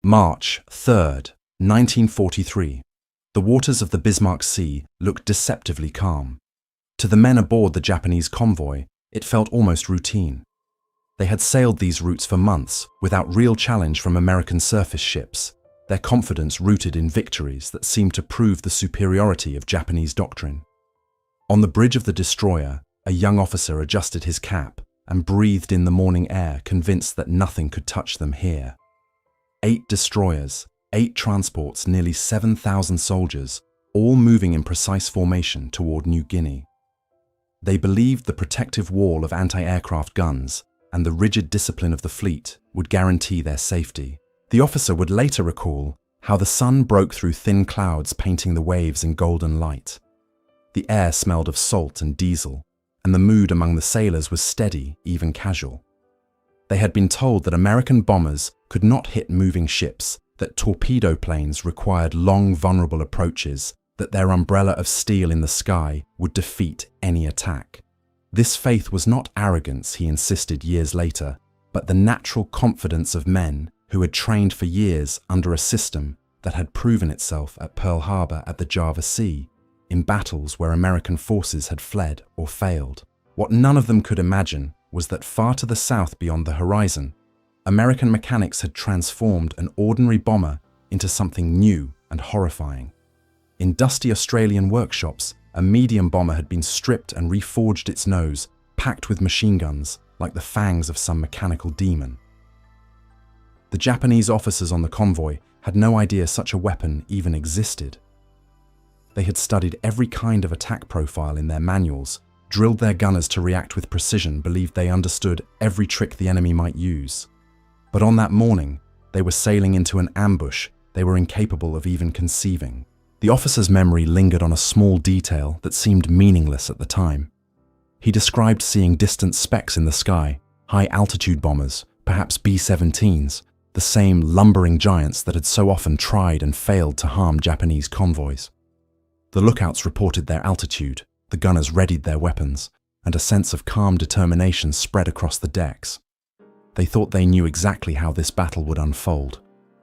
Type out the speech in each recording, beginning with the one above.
March 3rd, 1943. The waters of the Bismarck Sea looked deceptively calm. To the men aboard the Japanese convoy, it felt almost routine. They had sailed these routes for months without real challenge from American surface ships, their confidence rooted in victories that seemed to prove the superiority of Japanese doctrine. On the bridge of the destroyer, a young officer adjusted his cap and breathed in the morning air, convinced that nothing could touch them here. 8 destroyers, 8 transports, nearly 7,000 soldiers, all moving in precise formation toward New Guinea. They believed the protective wall of anti-aircraft guns and the rigid discipline of the fleet would guarantee their safety. The officer would later recall how the sun broke through thin clouds, painting the waves in golden light. The air smelled of salt and diesel, and the mood among the sailors was steady, even casual. They had been told that American bombers could not hit moving ships, that torpedo planes required long, vulnerable approaches, that their umbrella of steel in the sky would defeat any attack. This faith was not arrogance, he insisted years later, but the natural confidence of men who had trained for years under a system that had proven itself at Pearl Harbor, at the Java Sea, in battles where American forces had fled or failed. What none of them could imagine was that far to the south beyond the horizon, American mechanics had transformed an ordinary bomber into something new and horrifying. In dusty Australian workshops, a medium bomber had been stripped and reforged its nose, packed with machine guns like the fangs of some mechanical demon. The Japanese officers on the convoy had no idea such a weapon even existed. They had studied every kind of attack profile in their manuals, drilled their gunners to react with precision, believed they understood every trick the enemy might use. But on that morning, they were sailing into an ambush they were incapable of even conceiving. The officer's memory lingered on a small detail that seemed meaningless at the time. He described seeing distant specks in the sky, high-altitude bombers, perhaps B-25s, the same lumbering giants that had so often tried and failed to harm Japanese convoys. The lookouts reported their altitude, the gunners readied their weapons, and a sense of calm determination spread across the decks. They thought they knew exactly how this battle would unfold,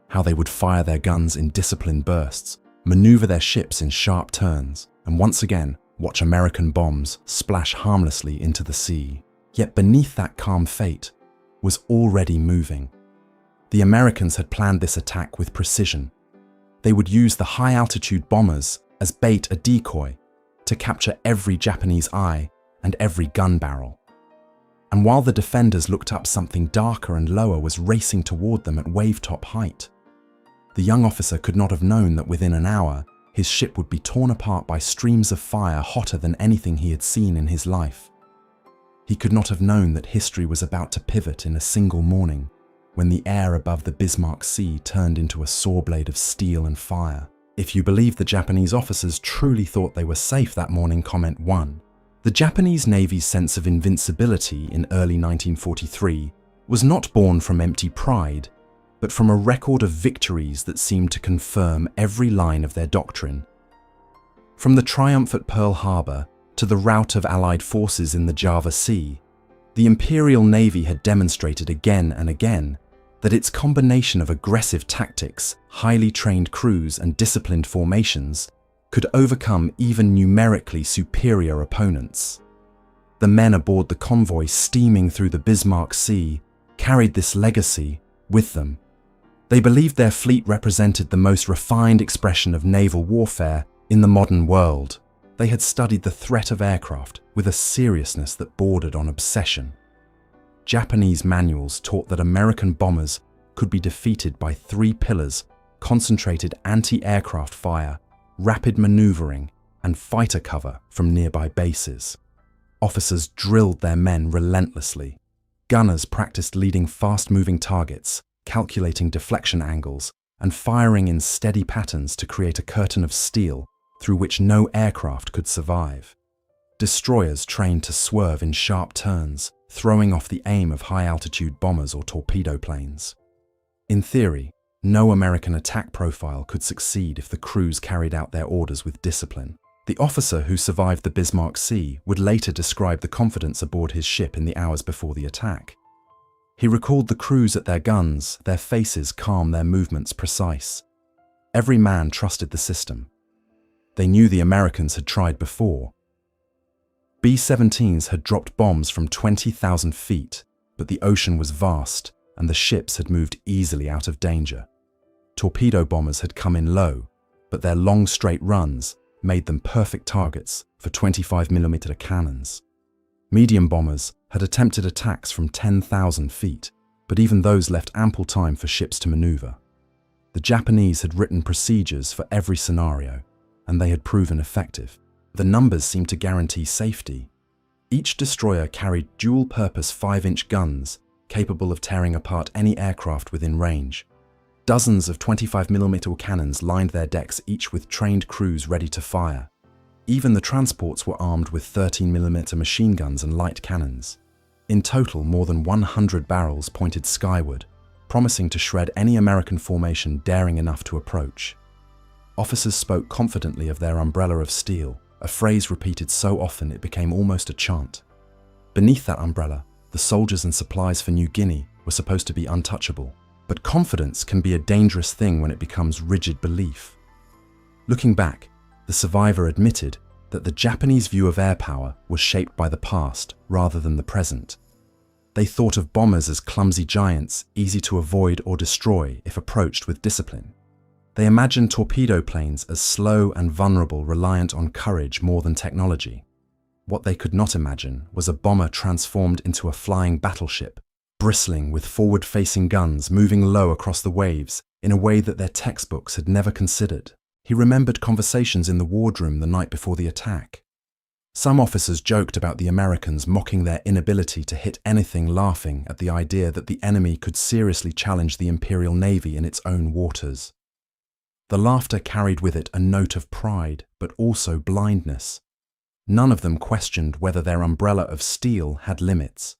how they would fire their guns in disciplined bursts, maneuver their ships in sharp turns, and once again watch American bombs splash harmlessly into the sea. Yet beneath that calm fate was already moving. The Americans had planned this attack with precision. They would use the high-altitude bombers as bait, a decoy, to capture every Japanese eye and every gun barrel. And while the defenders looked up, something darker and lower was racing toward them at wave-top height. The young officer could not have known that within an hour, his ship would be torn apart by streams of fire hotter than anything he had seen in his life. He could not have known that history was about to pivot in a single morning, when the air above the Bismarck Sea turned into a saw blade of steel and fire. If you believe the Japanese officers truly thought they were safe that morning, comment 1. The Japanese Navy's sense of invincibility in early 1943 was not born from empty pride, but from a record of victories that seemed to confirm every line of their doctrine. From the triumph at Pearl Harbor to the rout of Allied forces in the Java Sea, the Imperial Navy had demonstrated again and again that its combination of aggressive tactics, highly trained crews, and disciplined formations could overcome even numerically superior opponents. The men aboard the convoy steaming through the Bismarck Sea carried this legacy with them. They believed their fleet represented the most refined expression of naval warfare in the modern world. They had studied the threat of aircraft with a seriousness that bordered on obsession. Japanese manuals taught that American bombers could be defeated by 3 pillars: concentrated anti-aircraft fire, rapid maneuvering, and fighter cover from nearby bases. Officers drilled their men relentlessly. Gunners practiced leading fast-moving targets, calculating deflection angles, and firing in steady patterns to create a curtain of steel through which no aircraft could survive. Destroyers trained to swerve in sharp turns, throwing off the aim of high-altitude bombers or torpedo planes. In theory, no American attack profile could succeed if the crews carried out their orders with discipline. The officer who survived the Bismarck Sea would later describe the confidence aboard his ship in the hours before the attack. He recalled the crews at their guns, their faces calm, their movements precise. Every man trusted the system. They knew the Americans had tried before. B-17s had dropped bombs from 20,000 feet, but the ocean was vast and the ships had moved easily out of danger. Torpedo bombers had come in low, but their long straight runs made them perfect targets for 25mm cannons. Medium bombers had attempted attacks from 10,000 feet, but even those left ample time for ships to maneuver. The Japanese had written procedures for every scenario, and they had proven effective. The numbers seemed to guarantee safety. Each destroyer carried dual-purpose 5-inch guns capable of tearing apart any aircraft within range. Dozens of 25mm cannons lined their decks, each with trained crews ready to fire. Even the transports were armed with 13mm machine guns and light cannons. In total, more than 100 barrels pointed skyward, promising to shred any American formation daring enough to approach. Officers spoke confidently of their umbrella of steel, a phrase repeated so often it became almost a chant. Beneath that umbrella, the soldiers and supplies for New Guinea were supposed to be untouchable. But confidence can be a dangerous thing when it becomes rigid belief. Looking back, the survivor admitted that the Japanese view of air power was shaped by the past rather than the present. They thought of bombers as clumsy giants, easy to avoid or destroy if approached with discipline. They imagined torpedo planes as slow and vulnerable, reliant on courage more than technology. What they could not imagine was a bomber transformed into a flying battleship, bristling with forward-facing guns moving low across the waves in a way that their textbooks had never considered. He remembered conversations in the wardroom the night before the attack. Some officers joked about the Americans mocking their inability to hit anything, laughing at the idea that the enemy could seriously challenge the Imperial Navy in its own waters. The laughter carried with it a note of pride, but also blindness. None of them questioned whether their umbrella of steel had limits.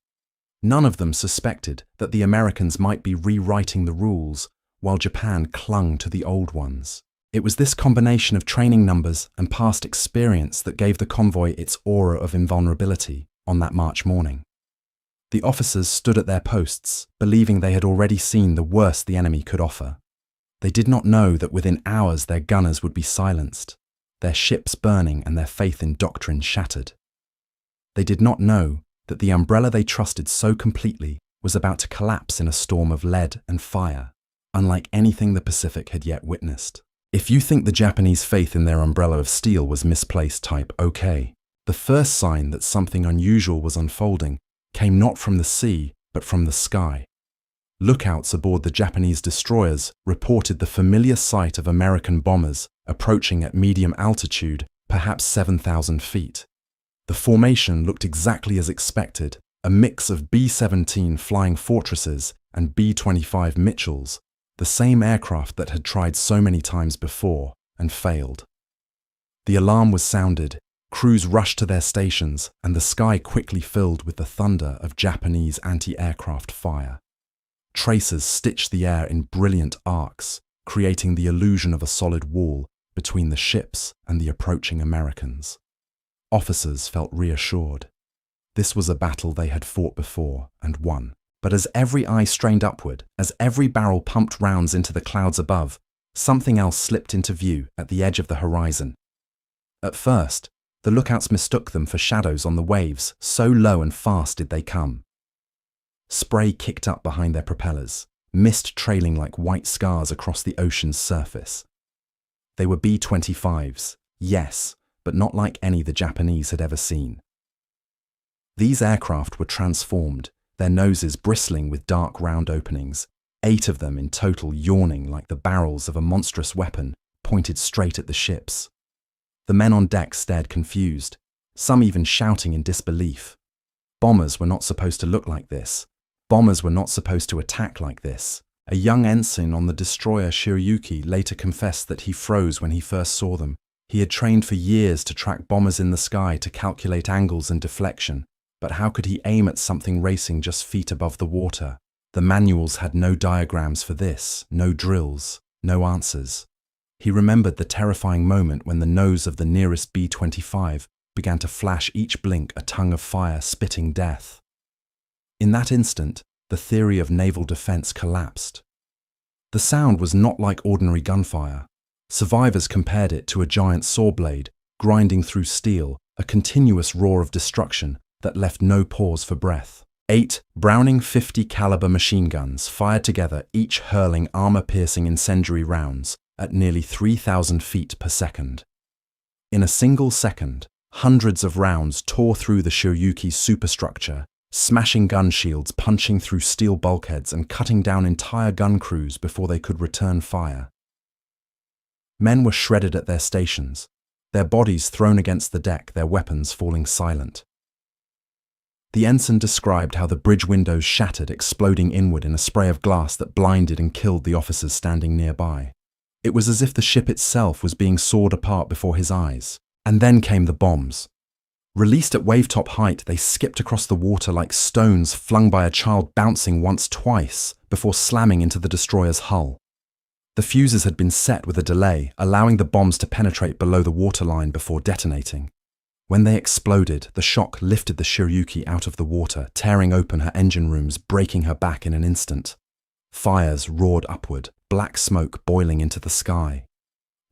None of them suspected that the Americans might be rewriting the rules while Japan clung to the old ones. It was this combination of training numbers and past experience that gave the convoy its aura of invulnerability on that March morning. The officers stood at their posts, believing they had already seen the worst the enemy could offer. They did not know that within hours their gunners would be silenced, their ships burning and their faith in doctrine shattered. They did not know that the umbrella they trusted so completely was about to collapse in a storm of lead and fire, unlike anything the Pacific had yet witnessed. If you think the Japanese faith in their umbrella of steel was misplaced, type OK. The first sign that something unusual was unfolding came not from the sea, but from the sky. Lookouts aboard the Japanese destroyers reported the familiar sight of American bombers approaching at medium altitude, perhaps 7,000 feet. The formation looked exactly as expected, a mix of B-17 Flying Fortresses and B-25 Mitchells, the same aircraft that had tried so many times before and failed. The alarm was sounded, crews rushed to their stations, and the sky quickly filled with the thunder of Japanese anti-aircraft fire. Tracers stitched the air in brilliant arcs, creating the illusion of a solid wall between the ships and the approaching Americans. Officers felt reassured. This was a battle they had fought before and won. But as every eye strained upward, as every barrel pumped rounds into the clouds above, something else slipped into view at the edge of the horizon. At first, the lookouts mistook them for shadows on the waves, so low and fast did they come. Spray kicked up behind their propellers, mist trailing like white scars across the ocean's surface. They were B-25s, yes, but not like any the Japanese had ever seen. These aircraft were transformed, their noses bristling with dark round openings, 8 of them in total yawning like the barrels of a monstrous weapon pointed straight at the ships. The men on deck stared confused, some even shouting in disbelief. Bombers were not supposed to look like this. Bombers were not supposed to attack like this. A young ensign on the destroyer Shiryuki later confessed that he froze when he first saw them. He had trained for years to track bombers in the sky to calculate angles and deflection, but how could he aim at something racing just feet above the water? The manuals had no diagrams for this, no drills, no answers. He remembered the terrifying moment when the nose of the nearest B-25 began to flash each blink a tongue of fire spitting death. In that instant, the theory of naval defense collapsed. The sound was not like ordinary gunfire. Survivors compared it to a giant saw blade grinding through steel, a continuous roar of destruction that left no pause for breath. 8 Browning .50 caliber machine guns fired together, each hurling armor-piercing incendiary rounds at nearly 3,000 feet per second. In a single second, hundreds of rounds tore through the Shiryuki's superstructure, smashing gun shields, punching through steel bulkheads, and cutting down entire gun crews before they could return fire. Men were shredded at their stations, their bodies thrown against the deck, their weapons falling silent. The ensign described how the bridge windows shattered, exploding inward in a spray of glass that blinded and killed the officers standing nearby. It was as if the ship itself was being sawed apart before his eyes. And then came the bombs. Released at wave-top height, they skipped across the water like stones flung by a child, bouncing once, twice, before slamming into the destroyer's hull. The fuses had been set with a delay, allowing the bombs to penetrate below the waterline before detonating. When they exploded, the shock lifted the Shiryuki out of the water, tearing open her engine rooms, breaking her back in an instant. Fires roared upward, black smoke boiling into the sky.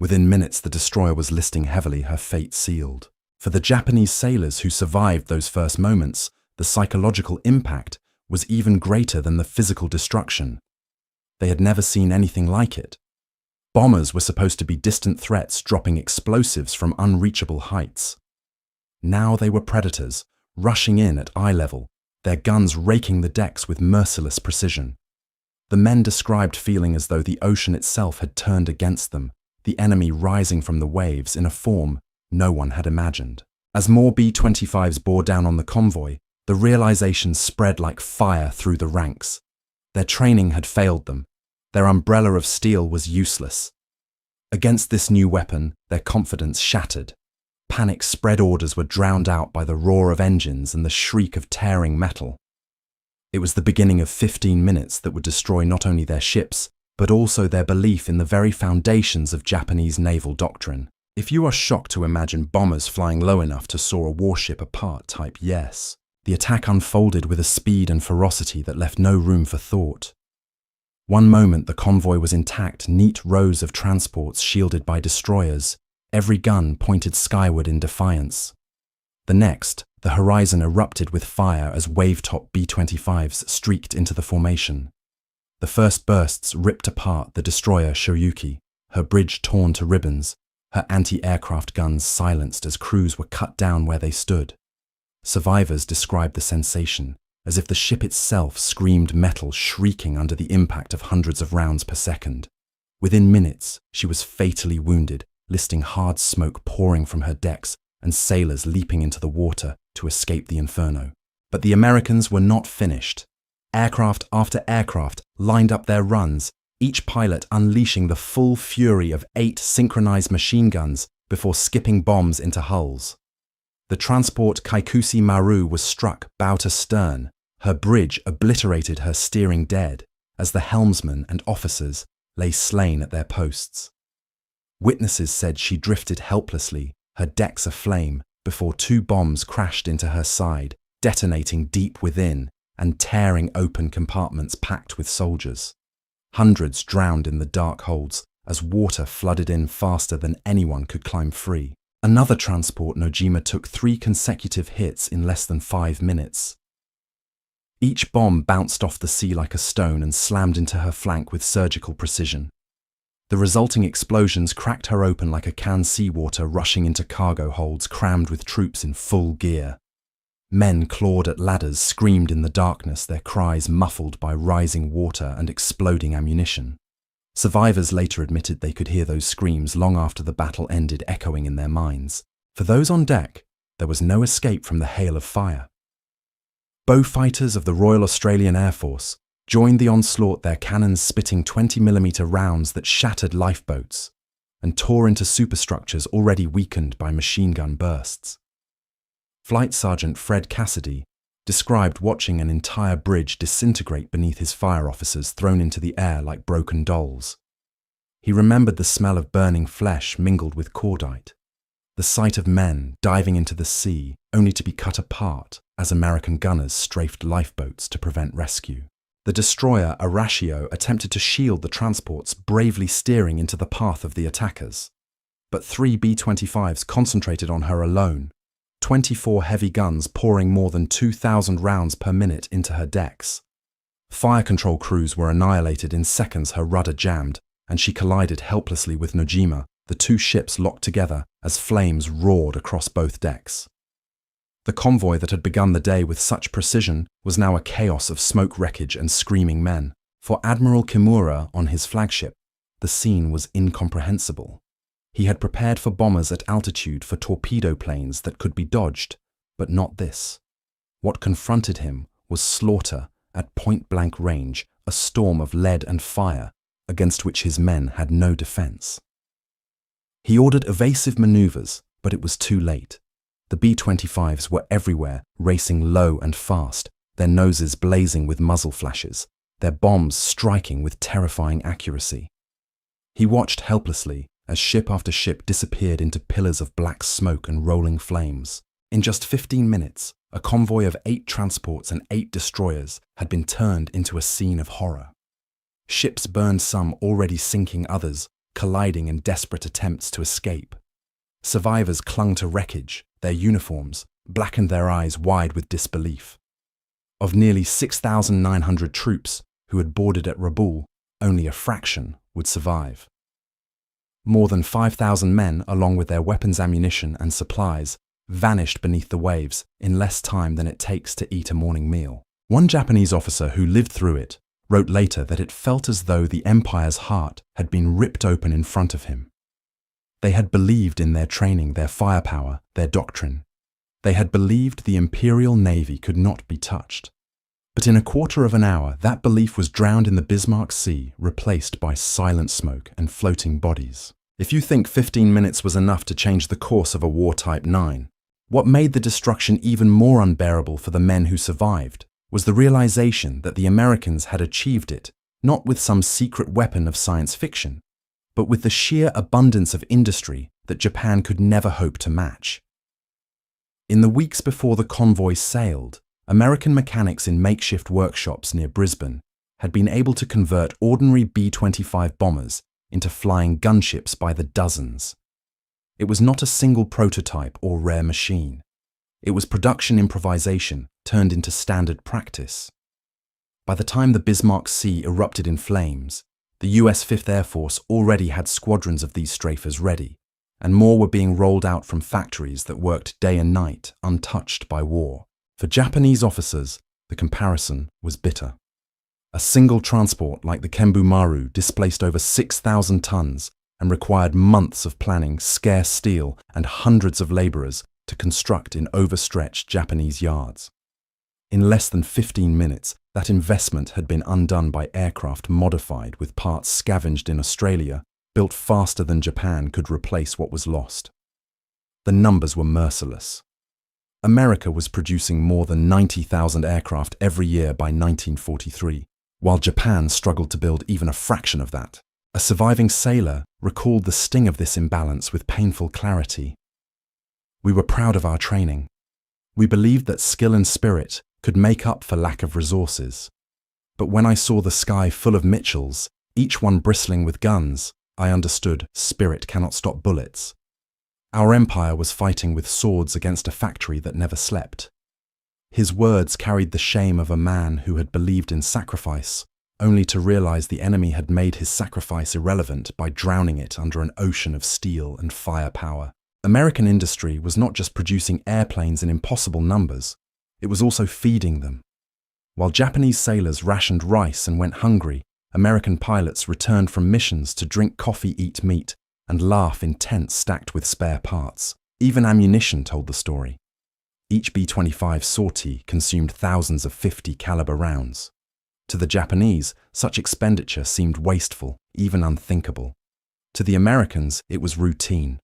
Within minutes, the destroyer was listing heavily, her fate sealed. For the Japanese sailors who survived those first moments, the psychological impact was even greater than the physical destruction. They had never seen anything like it. Bombers were supposed to be distant threats dropping explosives from unreachable heights. Now they were predators, rushing in at eye level, their guns raking the decks with merciless precision. The men described feeling as though the ocean itself had turned against them, the enemy rising from the waves in a form no one had imagined. As more B-25s bore down on the convoy, the realization spread like fire through the ranks. Their training had failed them. Their umbrella of steel was useless. Against this new weapon, their confidence shattered. Panic-spread orders were drowned out by the roar of engines and the shriek of tearing metal. It was the beginning of 15 minutes that would destroy not only their ships, but also their belief in the very foundations of Japanese naval doctrine. If you are shocked to imagine bombers flying low enough to saw a warship apart, type yes. The attack unfolded with a speed and ferocity that left no room for thought. One moment the convoy was intact, neat rows of transports shielded by destroyers, every gun pointed skyward in defiance. The next, the horizon erupted with fire as wave-top B-25s streaked into the formation. The first bursts ripped apart the destroyer Shiryuki, her bridge torn to ribbons, her anti-aircraft guns silenced as crews were cut down where they stood. Survivors described the sensation as if the ship itself screamed metal, shrieking under the impact of hundreds of rounds per second. Within minutes, she was fatally wounded, listing hard smoke pouring from her decks and sailors leaping into the water to escape the inferno. But the Americans were not finished. Aircraft after aircraft lined up their runs, each pilot unleashing the full fury of 8 synchronized machine guns before skipping bombs into hulls. The transport Kaikusi Maru was struck bow to stern, her bridge obliterated, her steering dead, as the helmsman and officers lay slain at their posts. Witnesses said she drifted helplessly, her decks aflame, before 2 bombs crashed into her side, detonating deep within and tearing open compartments packed with soldiers. Hundreds drowned in the dark holds as water flooded in faster than anyone could climb free. Another transport, Nojima, took 3 consecutive hits in less than 5 minutes. Each bomb bounced off the sea like a stone and slammed into her flank with surgical precision. The resulting explosions cracked her open like a canned seawater rushing into cargo holds crammed with troops in full gear. Men clawed at ladders, screamed in the darkness, their cries muffled by rising water and exploding ammunition. Survivors later admitted they could hear those screams long after the battle ended, echoing in their minds. For those on deck, there was no escape from the hail of fire. Beaufighters of the Royal Australian Air Force joined the onslaught, their cannons spitting 20mm rounds that shattered lifeboats and tore into superstructures already weakened by machine gun bursts. Flight Sergeant Fred Cassidy described watching an entire bridge disintegrate beneath his fire officers thrown into the air like broken dolls. He remembered the smell of burning flesh mingled with cordite, the sight of men diving into the sea only to be cut apart as American gunners strafed lifeboats to prevent rescue. The destroyer Arashio attempted to shield the transports, bravely steering into the path of the attackers. But 3 B-25s concentrated on her alone, 24 heavy guns pouring more than 2,000 rounds per minute into her decks. Fire control crews were annihilated in seconds. Her rudder jammed, and she collided helplessly with Nojima, the two ships locked together as flames roared across both decks. The convoy that had begun the day with such precision was now a chaos of smoke wreckage and screaming men. For Admiral Kimura on his flagship, the scene was incomprehensible. He had prepared for bombers at altitude for torpedo planes that could be dodged, but not this. What confronted him was slaughter at point-blank range, a storm of lead and fire against which his men had no defense. He ordered evasive maneuvers, but it was too late. The B-25s were everywhere, racing low and fast, their noses blazing with muzzle flashes, their bombs striking with terrifying accuracy. He watched helplessly as ship after ship disappeared into pillars of black smoke and rolling flames. In just 15 minutes, a convoy of 8 transports and 8 destroyers had been turned into a scene of horror. Ships burned, some already sinking, others colliding in desperate attempts to escape. Survivors clung to wreckage, their uniforms blackened, their eyes wide with disbelief. Of nearly 6,900 troops who had boarded at Rabaul, only a fraction would survive. More than 5,000 men, along with their weapons, ammunition, and supplies, vanished beneath the waves in less time than it takes to eat a morning meal. One Japanese officer who lived through it wrote later that it felt as though the empire's heart had been ripped open in front of him. They had believed in their training, their firepower, their doctrine. They had believed the Imperial Navy could not be touched. But in a quarter of an hour, that belief was drowned in the Bismarck Sea, replaced by silent smoke and floating bodies. If you think 15 minutes was enough to change the course of a war Type 9, what made the destruction even more unbearable for the men who survived was the realization that the Americans had achieved it, not with some secret weapon of science fiction, but with the sheer abundance of industry that Japan could never hope to match. In the weeks before the convoy sailed, American mechanics in makeshift workshops near Brisbane had been able to convert ordinary B-25 bombers into flying gunships by the dozens. It was not a single prototype or rare machine. It was production improvisation turned into standard practice. By the time the Bismarck Sea erupted in flames, the US 5th Air Force already had squadrons of these strafers ready, and more were being rolled out from factories that worked day and night, untouched by war. For Japanese officers, the comparison was bitter. A single transport like the Kembu Maru displaced over 6,000 tons and required months of planning, scarce steel, and hundreds of laborers to construct in overstretched Japanese yards. In less than 15 minutes, that investment had been undone by aircraft modified with parts scavenged in Australia, built faster than Japan could replace what was lost. The numbers were merciless. America was producing more than 90,000 aircraft every year by 1943, while Japan struggled to build even a fraction of that. A surviving sailor recalled the sting of this imbalance with painful clarity. We were proud of our training. We believed that skill and spirit could make up for lack of resources. But when I saw the sky full of Mitchells, each one bristling with guns, I understood spirit cannot stop bullets. Our empire was fighting with swords against a factory that never slept. His words carried the shame of a man who had believed in sacrifice, only to realize the enemy had made his sacrifice irrelevant by drowning it under an ocean of steel and firepower. American industry was not just producing airplanes in impossible numbers, it was also feeding them. While Japanese sailors rationed rice and went hungry, American pilots returned from missions to drink coffee, eat meat, and laugh in tents stacked with spare parts. Even ammunition told the story. Each B-25 sortie consumed thousands of 50 caliber rounds. To the Japanese, such expenditure seemed wasteful, even unthinkable. To the Americans, it was routine.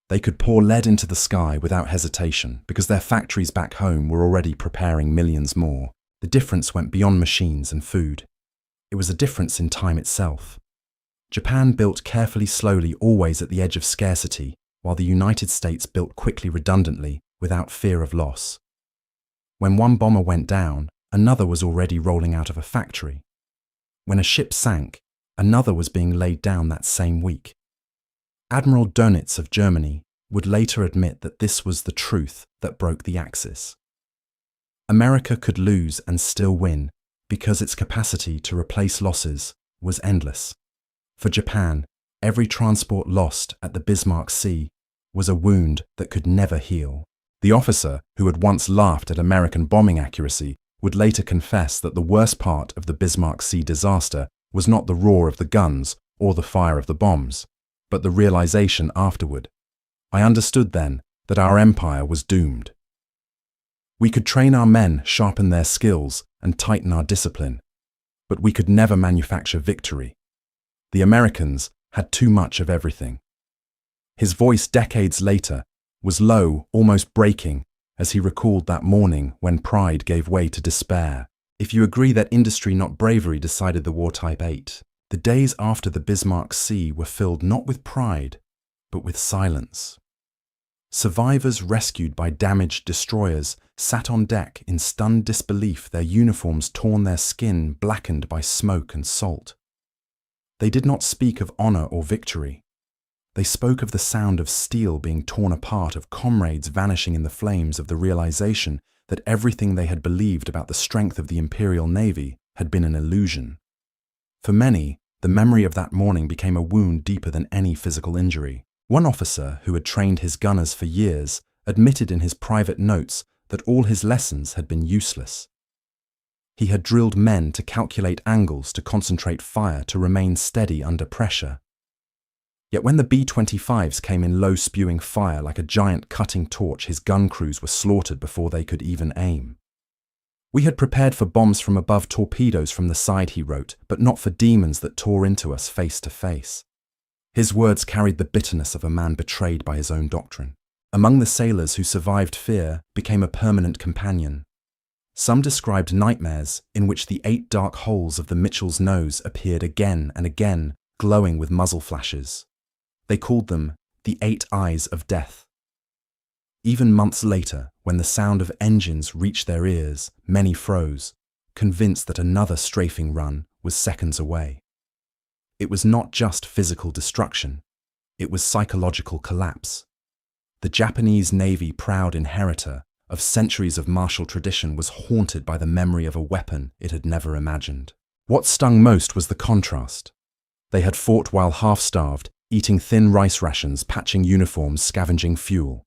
They could pour lead into the sky without hesitation because their factories back home were already preparing millions more. The difference went beyond machines and food. It was a difference in time itself. Japan built carefully, slowly, always at the edge of scarcity, while the United States built quickly, redundantly, without fear of loss. When one bomber went down, another was already rolling out of a factory. When a ship sank, another was being laid down that same week. Admiral Dönitz of Germany would later admit that this was the truth that broke the Axis. America could lose and still win because its capacity to replace losses was endless. For Japan, every transport lost at the Bismarck Sea was a wound that could never heal. The officer who had once laughed at American bombing accuracy would later confess that the worst part of the Bismarck Sea disaster was not the roar of the guns or the fire of the bombs, but the realization afterward. I understood then that our empire was doomed. We could train our men, sharpen their skills, and tighten our discipline, but we could never manufacture victory. The Americans had too much of everything. His voice decades later was low, almost breaking, as he recalled that morning when pride gave way to despair. If you agree that industry, not bravery, decided the war type 8, the days after the Bismarck Sea were filled not with pride, but with silence. Survivors rescued by damaged destroyers sat on deck in stunned disbelief, their uniforms torn, their skin blackened by smoke and salt. They did not speak of honor or victory. They spoke of the sound of steel being torn apart, of comrades vanishing in the flames, of the realization that everything they had believed about the strength of the Imperial Navy had been an illusion. For many, the memory of that morning became a wound deeper than any physical injury. One officer, who had trained his gunners for years, admitted in his private notes that all his lessons had been useless. He had drilled men to calculate angles, to concentrate fire, to remain steady under pressure. Yet when the B-25s came in low, spewing fire like a giant cutting torch, his gun crews were slaughtered before they could even aim. We had prepared for bombs from above, torpedoes from the side, he wrote, but not for demons that tore into us face to face. His words carried the bitterness of a man betrayed by his own doctrine. Among the sailors who survived, fear became a permanent companion. Some described nightmares in which the 8 dark holes of the Mitchell's nose appeared again and again, glowing with muzzle flashes. They called them the 8 eyes of death. Even months later, when the sound of engines reached their ears, many froze, convinced that another strafing run was seconds away. It was not just physical destruction, it was psychological collapse. The Japanese Navy, proud inheritor of centuries of martial tradition, was haunted by the memory of a weapon it had never imagined. What stung most was the contrast. They had fought while half-starved, eating thin rice rations, patching uniforms, scavenging fuel.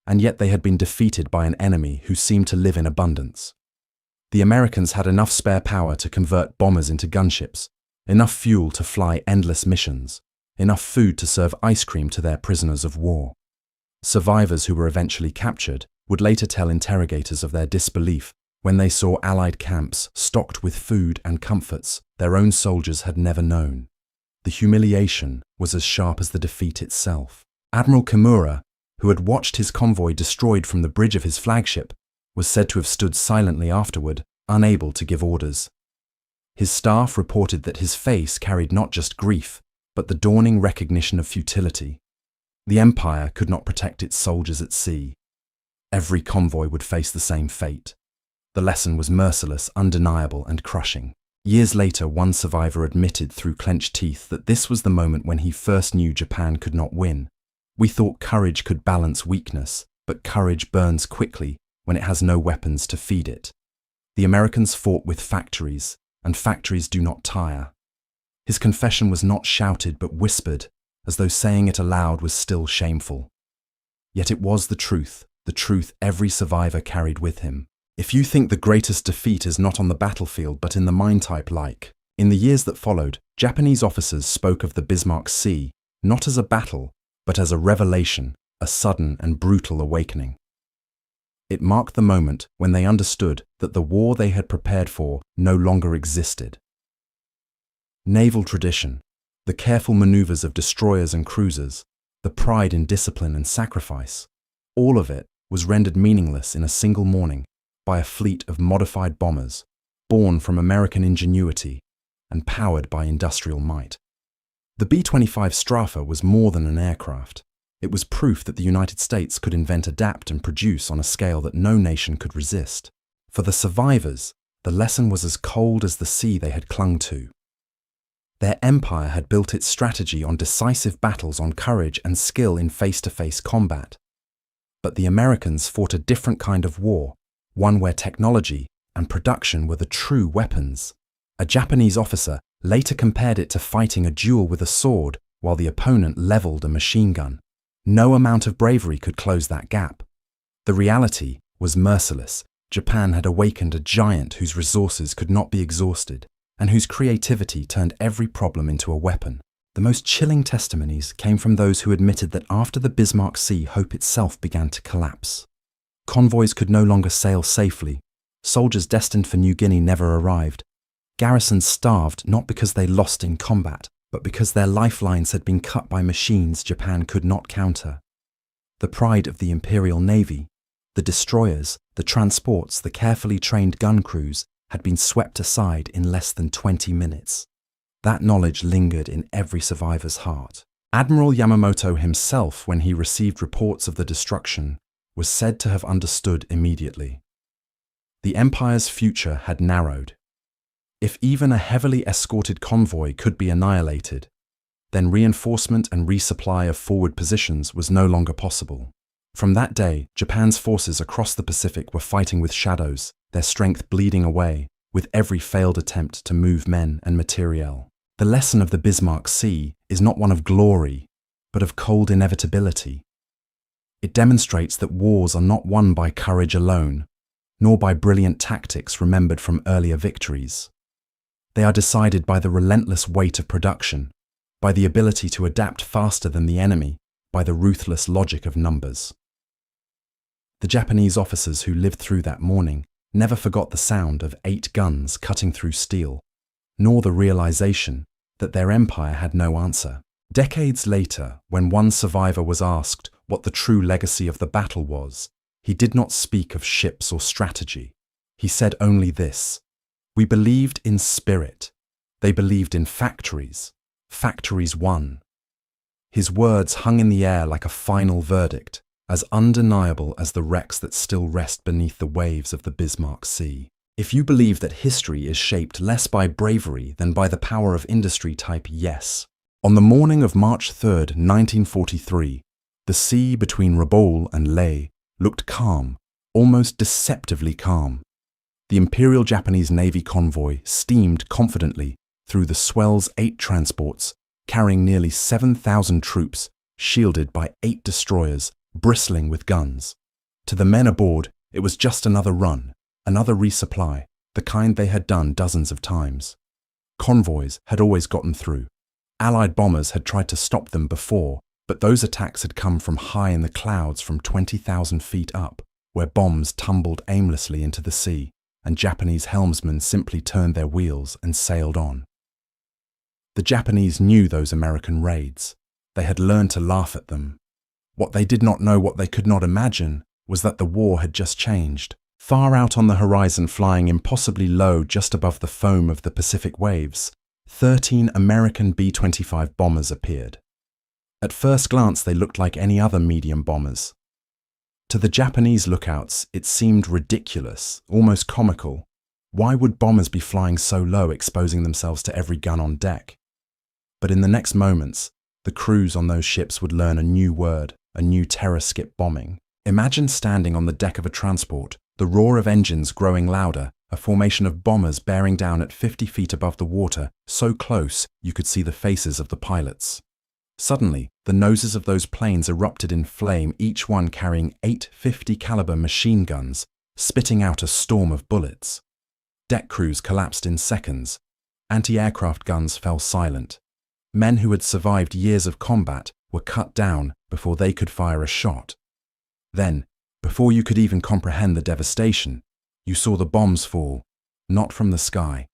And yet they had been defeated by an enemy who seemed to live in abundance. The Americans had enough spare power to convert bombers into gunships, enough fuel to fly endless missions, enough food to serve ice cream to their prisoners of war. Survivors who were eventually captured would later tell interrogators of their disbelief when they saw Allied camps stocked with food and comforts their own soldiers had never known. The humiliation was as sharp as the defeat itself. Admiral Kimura, who had watched his convoy destroyed from the bridge of his flagship, was said to have stood silently afterward, unable to give orders. His staff reported that his face carried not just grief, but the dawning recognition of futility. The Empire could not protect its soldiers at sea. Every convoy would face the same fate. The lesson was merciless, undeniable, and crushing. Years later, one survivor admitted through clenched teeth that this was the moment when he first knew Japan could not win. We thought courage could balance weakness, but courage burns quickly when it has no weapons to feed it. The Americans fought with factories, and factories do not tire. His confession was not shouted but whispered, as though saying it aloud was still shameful. Yet it was the truth every survivor carried with him. If you think the greatest defeat is not on the battlefield but in the mind type, in the years that followed, Japanese officers spoke of the Bismarck Sea not as a battle, but as a revelation, a sudden and brutal awakening. It marked the moment when they understood that the war they had prepared for no longer existed. Naval tradition, the careful maneuvers of destroyers and cruisers, the pride in discipline and sacrifice, all of it was rendered meaningless in a single morning by a fleet of modified bombers, born from American ingenuity and powered by industrial might. The B-25 Strafe was more than an aircraft. It was proof that the United States could invent, adapt, and produce on a scale that no nation could resist. For the survivors, the lesson was as cold as the sea they had clung to. Their empire had built its strategy on decisive battles, on courage and skill in face-to-face combat. But the Americans fought a different kind of war, one where technology and production were the true weapons. A Japanese officer later compared it to fighting a duel with a sword while the opponent leveled a machine gun. No amount of bravery could close that gap. The reality was merciless. Japan had awakened a giant whose resources could not be exhausted, and whose creativity turned every problem into a weapon. The most chilling testimonies came from those who admitted that after the Bismarck Sea, hope itself began to collapse. Convoys could no longer sail safely. Soldiers destined for New Guinea never arrived. Garrisons starved not because they lost in combat, but because their lifelines had been cut by machines Japan could not counter. The pride of the Imperial Navy, the destroyers, the transports, the carefully trained gun crews, had been swept aside in less than 20 minutes. That knowledge lingered in every survivor's heart. Admiral Yamamoto himself, when he received reports of the destruction, was said to have understood immediately. The Empire's future had narrowed. If even a heavily escorted convoy could be annihilated, then reinforcement and resupply of forward positions was no longer possible. From that day, Japan's forces across the Pacific were fighting with shadows, their strength bleeding away with every failed attempt to move men and materiel. The lesson of the Bismarck Sea is not one of glory, but of cold inevitability. It demonstrates that wars are not won by courage alone, nor by brilliant tactics remembered from earlier victories. They are decided by the relentless weight of production, by the ability to adapt faster than the enemy, by the ruthless logic of numbers. The Japanese officers who lived through that morning never forgot the sound of 8 guns cutting through steel, nor the realization that their empire had no answer. Decades later, when one survivor was asked what the true legacy of the battle was, he did not speak of ships or strategy. He said only this: "We believed in spirit. They believed in factories. Factories won." His words hung in the air like a final verdict, as undeniable as the wrecks that still rest beneath the waves of the Bismarck Sea. If you believe that history is shaped less by bravery than by the power of industry, type yes. On the morning of March 3, 1943, the sea between Rabaul and Leh looked calm, almost deceptively calm. The Imperial Japanese Navy convoy steamed confidently through the swell's 8 transports, carrying nearly 7,000 troops, shielded by 8 destroyers, bristling with guns. To the men aboard, it was just another run, another resupply, the kind they had done dozens of times. Convoys had always gotten through. Allied bombers had tried to stop them before, but those attacks had come from high in the clouds from 20,000 feet up, where bombs tumbled aimlessly into the sea, and Japanese helmsmen simply turned their wheels and sailed on. The Japanese knew those American raids. They had learned to laugh at them. What they did not know, what they could not imagine, was that the war had just changed. Far out on the horizon, flying impossibly low just above the foam of the Pacific waves, 13 American B-25 bombers appeared. At first glance, they looked like any other medium bombers. To the Japanese lookouts, it seemed ridiculous, almost comical. Why would bombers be flying so low, exposing themselves to every gun on deck? But in the next moments, the crews on those ships would learn a new word, a new terror: skip bombing. Imagine standing on the deck of a transport, the roar of engines growing louder, a formation of bombers bearing down at 50 feet above the water, so close you could see the faces of the pilots. Suddenly, the noses of those planes erupted in flame, each one carrying 8 50 caliber machine guns, spitting out a storm of bullets. Deck crews collapsed in seconds. Anti-aircraft guns fell silent. Men who had survived years of combat were cut down before they could fire a shot. Then, before you could even comprehend the devastation, you saw the bombs fall, not from the sky,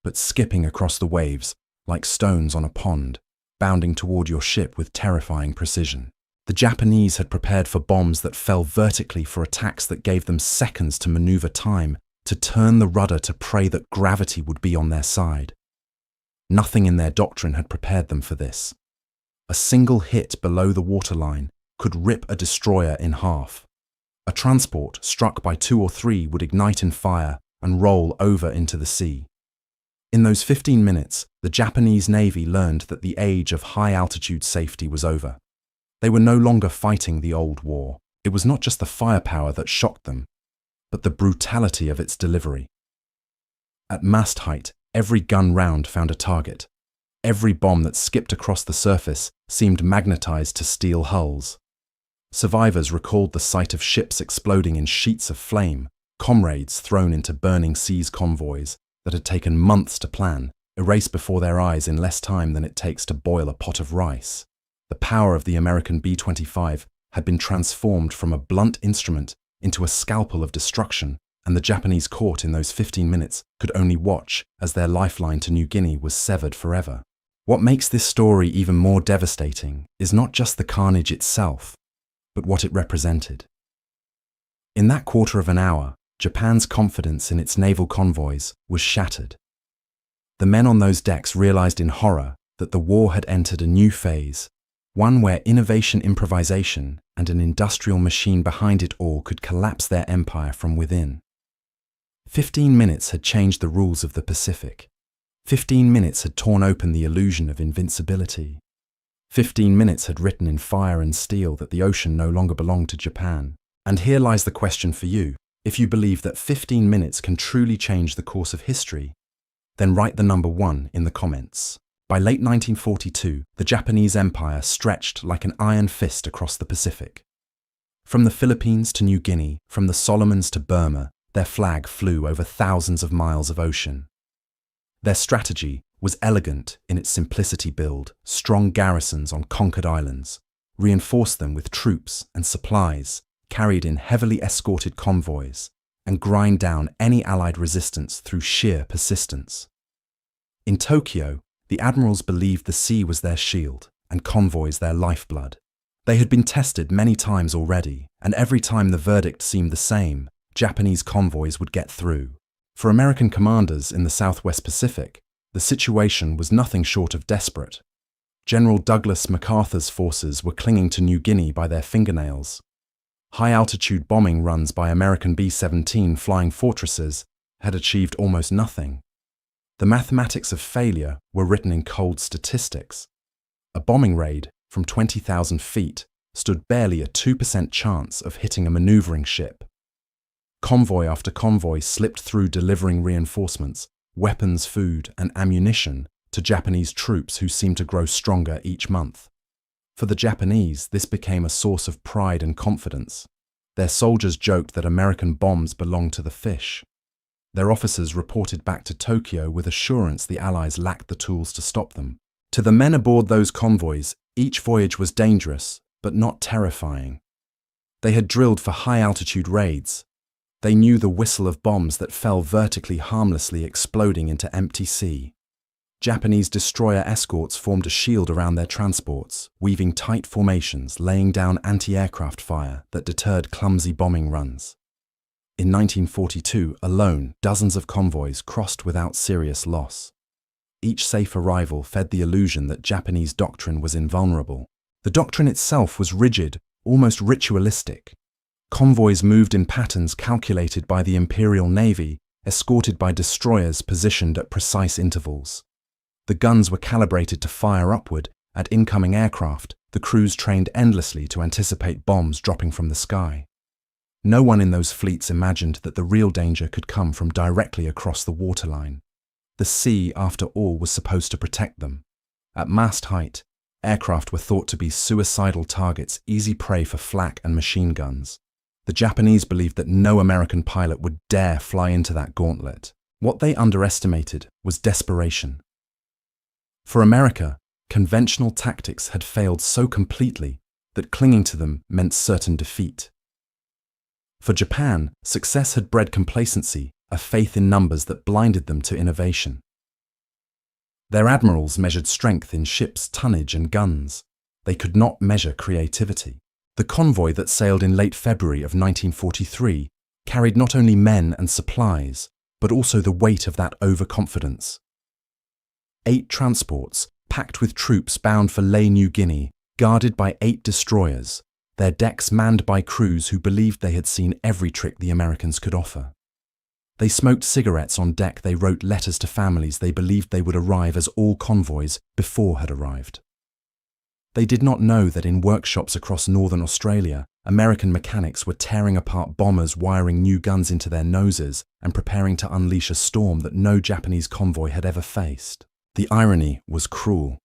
but skipping across the waves like stones on a pond, bounding toward your ship with terrifying precision. The Japanese had prepared for bombs that fell vertically, for attacks that gave them seconds to maneuver time, to turn the rudder, to pray that gravity would be on their side. Nothing in their doctrine had prepared them for this. A single hit below the waterline could rip a destroyer in half. A transport struck by 2 or 3 would ignite in fire and roll over into the sea. In those 15 minutes, the Japanese Navy learned that the age of high-altitude safety was over. They were no longer fighting the old war. It was not just the firepower that shocked them, but the brutality of its delivery. At mast height, every gun round found a target. Every bomb that skipped across the surface seemed magnetized to steel hulls. Survivors recalled the sight of ships exploding in sheets of flame, comrades thrown into burning seas convoys that had taken months to plan, erased before their eyes in less time than it takes to boil a pot of rice. The power of the American B-25 had been transformed from a blunt instrument into a scalpel of destruction, and the Japanese court in those 15 minutes could only watch as their lifeline to New Guinea was severed forever. What makes this story even more devastating is not just the carnage itself, but what it represented. In that quarter of an hour, Japan's confidence in its naval convoys was shattered. The men on those decks realized in horror that the war had entered a new phase, one where innovation, improvisation, and an industrial machine behind it all could collapse their empire from within. 15 minutes had changed the rules of the Pacific. 15 minutes had torn open the illusion of invincibility. 15 minutes had written in fire and steel that the ocean no longer belonged to Japan. And here lies the question for you. If you believe that 15 minutes can truly change the course of history, then write the number 1 in the comments. By late 1942, the Japanese Empire stretched like an iron fist across the Pacific. From the Philippines to New Guinea, from the Solomons to Burma, their flag flew over thousands of miles of ocean. Their strategy was elegant in its simplicity: build strong garrisons on conquered islands, reinforce them with troops and supplies carried in heavily escorted convoys, and grind down any Allied resistance through sheer persistence. In Tokyo, the admirals believed the sea was their shield and convoys their lifeblood. They had been tested many times already, and every time the verdict seemed the same: Japanese convoys would get through. For American commanders in the Southwest Pacific, the situation was nothing short of desperate. General Douglas MacArthur's forces were clinging to New Guinea by their fingernails. High-altitude bombing runs by American B-17 Flying Fortresses had achieved almost nothing. The mathematics of failure were written in cold statistics. A bombing raid from 20,000 feet stood barely a 2% chance of hitting a maneuvering ship. Convoy after convoy slipped through, delivering reinforcements, weapons, food, and ammunition to Japanese troops who seemed to grow stronger each month. For the Japanese, this became a source of pride and confidence. Their soldiers joked that American bombs belonged to the fish. Their officers reported back to Tokyo with assurance the Allies lacked the tools to stop them. To the men aboard those convoys, each voyage was dangerous, but not terrifying. They had drilled for high-altitude raids. They knew the whistle of bombs that fell vertically, harmlessly exploding into empty sea. Japanese destroyer escorts formed a shield around their transports, weaving tight formations, laying down anti-aircraft fire that deterred clumsy bombing runs. In 1942 alone, dozens of convoys crossed without serious loss. Each safe arrival fed the illusion that Japanese doctrine was invulnerable. The doctrine itself was rigid, almost ritualistic. Convoys moved in patterns calculated by the Imperial Navy, escorted by destroyers positioned at precise intervals. The guns were calibrated to fire upward at incoming aircraft, the crews trained endlessly to anticipate bombs dropping from the sky. No one in those fleets imagined that the real danger could come from directly across the waterline. The sea, after all, was supposed to protect them. At mast height, aircraft were thought to be suicidal targets, easy prey for flak and machine guns. The Japanese believed that no American pilot would dare fly into that gauntlet. What they underestimated was desperation. For America, conventional tactics had failed so completely that clinging to them meant certain defeat. For Japan, success had bred complacency, a faith in numbers that blinded them to innovation. Their admirals measured strength in ships' tonnage and guns. They could not measure creativity. The convoy that sailed in late February of 1943 carried not only men and supplies, but also the weight of that overconfidence. 8 transports, packed with troops bound for New Guinea, guarded by 8 destroyers, their decks manned by crews who believed they had seen every trick the Americans could offer. They smoked cigarettes on deck, they wrote letters to families they believed they would arrive as all convoys before had arrived. They did not know that in workshops across northern Australia, American mechanics were tearing apart bombers, wiring new guns into their noses, and preparing to unleash a storm that no Japanese convoy had ever faced. The irony was cruel.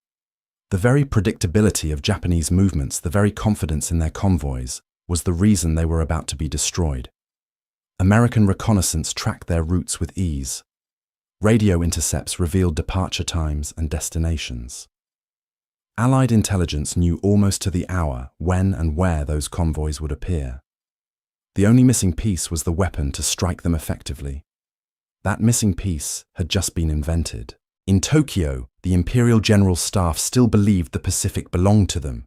The very predictability of Japanese movements, the very confidence in their convoys, was the reason they were about to be destroyed. American reconnaissance tracked their routes with ease. Radio intercepts revealed departure times and destinations. Allied intelligence knew almost to the hour when and where those convoys would appear. The only missing piece was the weapon to strike them effectively. That missing piece had just been invented. In Tokyo, the Imperial General Staff still believed the Pacific belonged to them.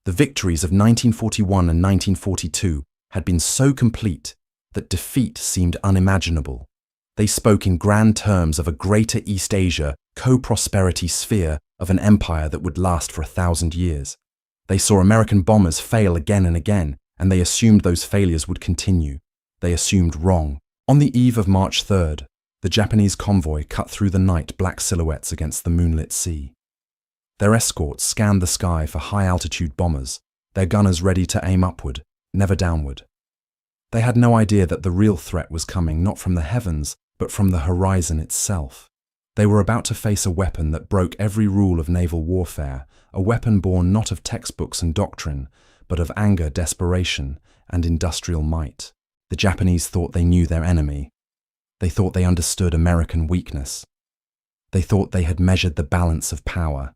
The victories of 1941 and 1942 had been so complete that defeat seemed unimaginable. They spoke in grand terms of a greater East Asia co-prosperity sphere of an empire that would last for 1,000 years. They saw American bombers fail again and again, and they assumed those failures would continue. They assumed wrong. On the eve of March 3rd, the Japanese convoy cut through the night black silhouettes against the moonlit sea. Their escorts scanned the sky for high-altitude bombers, their gunners ready to aim upward, never downward. They had no idea that the real threat was coming not from the heavens, but from the horizon itself. They were about to face a weapon that broke every rule of naval warfare, a weapon born not of textbooks and doctrine, but of anger, desperation, and industrial might. The Japanese thought they knew their enemy. They thought they understood American weakness. They thought they had measured the balance of power.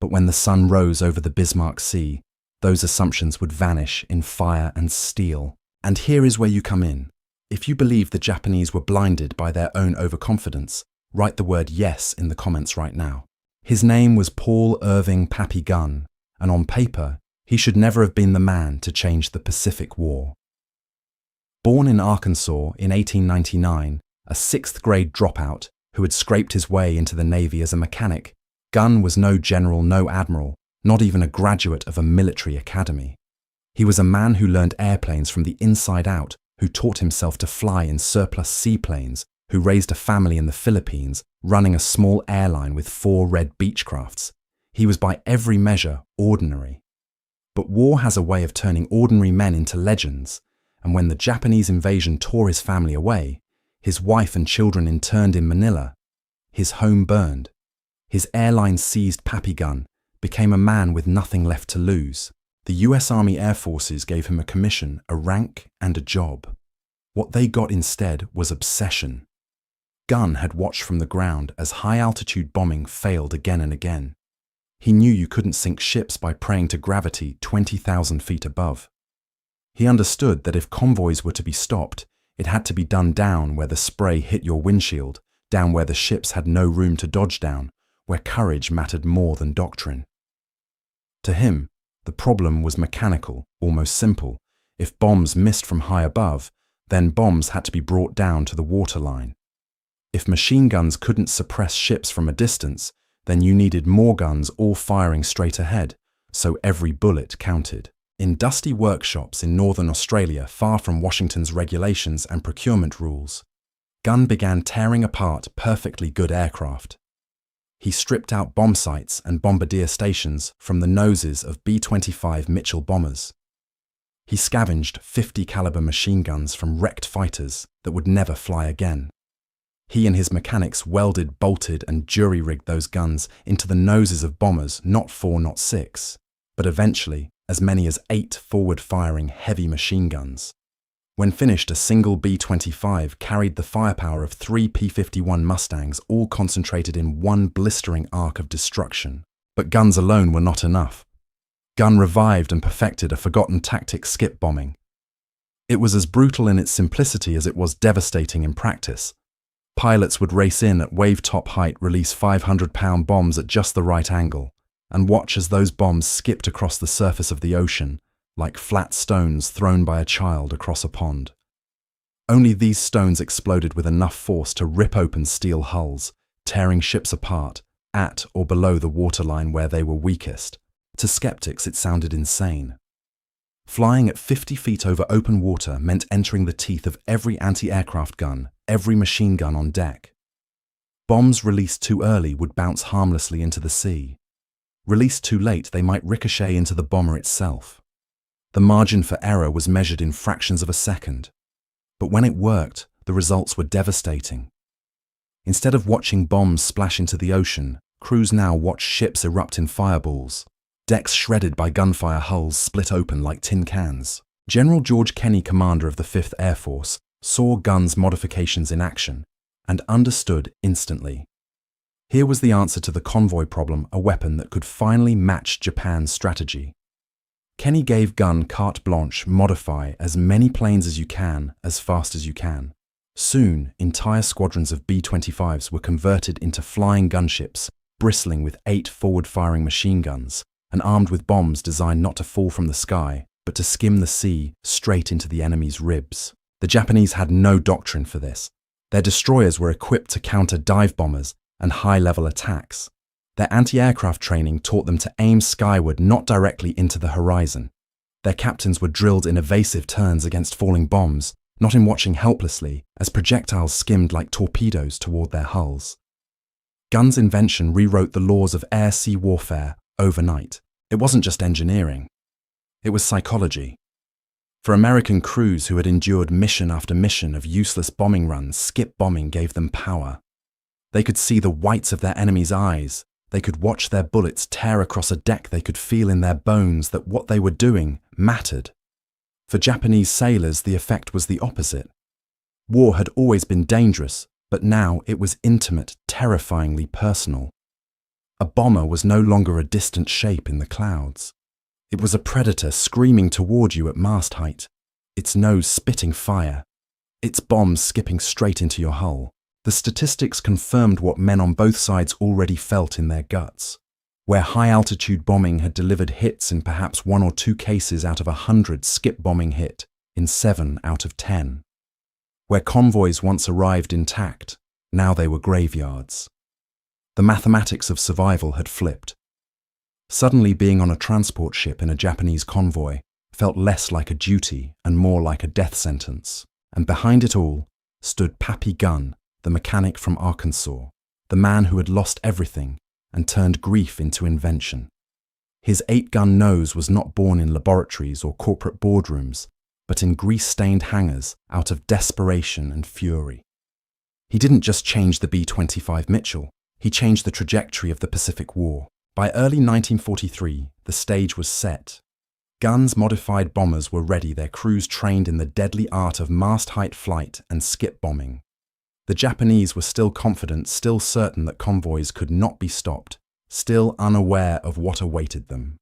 But when the sun rose over the Bismarck Sea, those assumptions would vanish in fire and steel. And here is where you come in. If you believe the Japanese were blinded by their own overconfidence, write the word yes in the comments right now. His name was Paul Irving Pappy Gunn, and on paper, he should never have been the man to change the Pacific War. Born in Arkansas in 1899, a 6th grade dropout who had scraped his way into the Navy as a mechanic, Gunn was no general, no admiral, not even a graduate of a military academy. He was a man who learned airplanes from the inside out, who taught himself to fly in surplus seaplanes, who raised a family in the Philippines, running a small airline with 4 red Beechcrafts. He was by every measure ordinary. But war has a way of turning ordinary men into legends, and when the Japanese invasion tore his family away, his wife and children interned in Manila, his home burned, his airline seized Pappy Gunn, became a man with nothing left to lose. The US Army Air Forces gave him a commission, a rank, and a job. What they got instead was obsession. Gunn had watched from the ground as high-altitude bombing failed again and again. He knew you couldn't sink ships by praying to gravity 20,000 feet above. He understood that if convoys were to be stopped, it had to be done down where the spray hit your windshield, down where the ships had no room to dodge down, where courage mattered more than doctrine. To him, the problem was mechanical, almost simple. If bombs missed from high above, then bombs had to be brought down to the waterline. If machine guns couldn't suppress ships from a distance, then you needed more guns all firing straight ahead, so every bullet counted. In dusty workshops in northern Australia, far from Washington's regulations and procurement rules, Gunn began tearing apart perfectly good aircraft. He stripped out bomb sights and bombardier stations from the noses of B-25 Mitchell bombers. He scavenged 50 caliber machine guns from wrecked fighters that would never fly again. He and his mechanics welded, bolted, and jury-rigged those guns into the noses of bombers, not 4, not 6, but eventually as many as 8 forward-firing heavy machine guns. When finished, a single B-25 carried the firepower of 3 P-51 Mustangs, all concentrated in one blistering arc of destruction. But guns alone were not enough. Gunn revived and perfected a forgotten tactic, skip bombing. It was as brutal in its simplicity as it was devastating in practice. Pilots would race in at wave-top height, release 500-pound bombs at just the right angle, and watch as those bombs skipped across the surface of the ocean, like flat stones thrown by a child across a pond. Only these stones exploded with enough force to rip open steel hulls, tearing ships apart, at or below the waterline where they were weakest. To skeptics, it sounded insane. Flying at 50 feet over open water meant entering the teeth of every anti-aircraft gun, every machine gun on deck. Bombs released too early would bounce harmlessly into the sea. Released too late, they might ricochet into the bomber itself. The margin for error was measured in fractions of a second. But when it worked, the results were devastating. Instead of watching bombs splash into the ocean, crews now watched ships erupt in fireballs, decks shredded by gunfire, hulls split open like tin cans. General George Kenney, commander of the 5th Air Force, saw guns modifications in action and understood instantly. Here was the answer to the convoy problem, a weapon that could finally match Japan's strategy. Kenney gave gun carte blanche: modify as many planes as you can, as fast as you can. Soon, entire squadrons of B-25s were converted into flying gunships, bristling with 8 forward-firing machine guns and armed with bombs designed not to fall from the sky, but to skim the sea straight into the enemy's ribs. The Japanese had no doctrine for this. Their destroyers were equipped to counter dive bombers and high-level attacks. Their anti-aircraft training taught them to aim skyward, not directly into the horizon. Their captains were drilled in evasive turns against falling bombs, not in watching helplessly as projectiles skimmed like torpedoes toward their hulls. Gun's invention rewrote the laws of air-sea warfare overnight. It wasn't just engineering. It was psychology. For American crews who had endured mission after mission of useless bombing runs, skip bombing gave them power. They could see the whites of their enemies' eyes. They could watch their bullets tear across a deck. They could feel in their bones that what they were doing mattered. For Japanese sailors, the effect was the opposite. War had always been dangerous, but now it was intimate, terrifyingly personal. A bomber was no longer a distant shape in the clouds. It was a predator screaming toward you at mast height, its nose spitting fire, its bombs skipping straight into your hull. The statistics confirmed what men on both sides already felt in their guts. Where high-altitude bombing had delivered hits in perhaps 1 or 2 cases out of 100, skip bombing hit in 7 out of 10. Where convoys once arrived intact, now they were graveyards. The mathematics of survival had flipped. Suddenly, being on a transport ship in a Japanese convoy felt less like a duty and more like a death sentence. And behind it all stood Pappy Gunn, the mechanic from Arkansas, the man who had lost everything and turned grief into invention. His 8-gun nose was not born in laboratories or corporate boardrooms, but in grease-stained hangars out of desperation and fury. He didn't just change the B-25 Mitchell, he changed the trajectory of the Pacific War. By early 1943, the stage was set. Gunn's modified bombers were ready, their crews trained in the deadly art of mast-height flight and skip bombing. The Japanese were still confident, still certain that convoys could not be stopped, still unaware of what awaited them.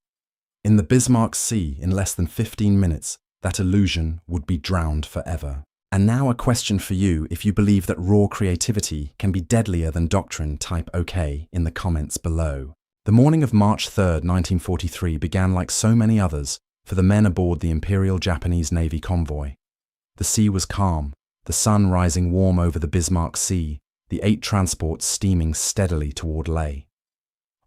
In the Bismarck Sea, in less than 15 minutes, that illusion would be drowned forever. And now a question for you: if you believe that raw creativity can be deadlier than doctrine, type OK in the comments below. The morning of March 3rd, 1943 began like so many others for the men aboard the Imperial Japanese Navy convoy. The sea was calm, the sun rising warm over the Bismarck Sea, the 8 transports steaming steadily toward Leh.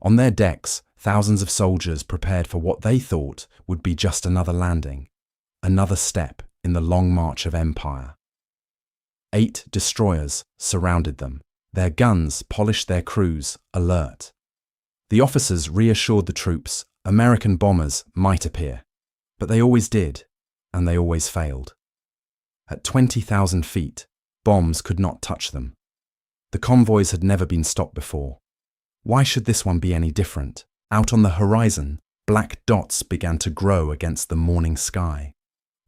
On their decks, thousands of soldiers prepared for what they thought would be just another landing, another step in the long march of empire. 8 destroyers surrounded them. Their guns polished their crews, alert. The officers reassured the troops American bombers might appear, but they always did, and they always failed. At 20,000 feet, bombs could not touch them. The convoys had never been stopped before. Why should this one be any different? Out on the horizon, black dots began to grow against the morning sky.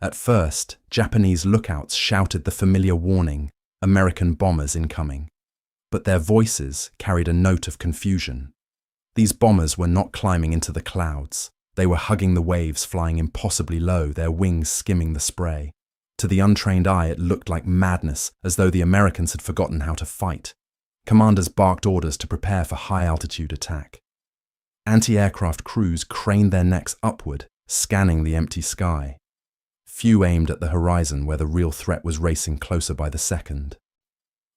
At first, Japanese lookouts shouted the familiar warning, American bombers incoming. But their voices carried a note of confusion. These bombers were not climbing into the clouds. They were hugging the waves, flying impossibly low, their wings skimming the spray. To the untrained eye, it looked like madness, as though the Americans had forgotten how to fight. Commanders barked orders to prepare for high-altitude attack. Anti-aircraft crews craned their necks upward, scanning the empty sky. Few aimed at the horizon where the real threat was racing closer by the second.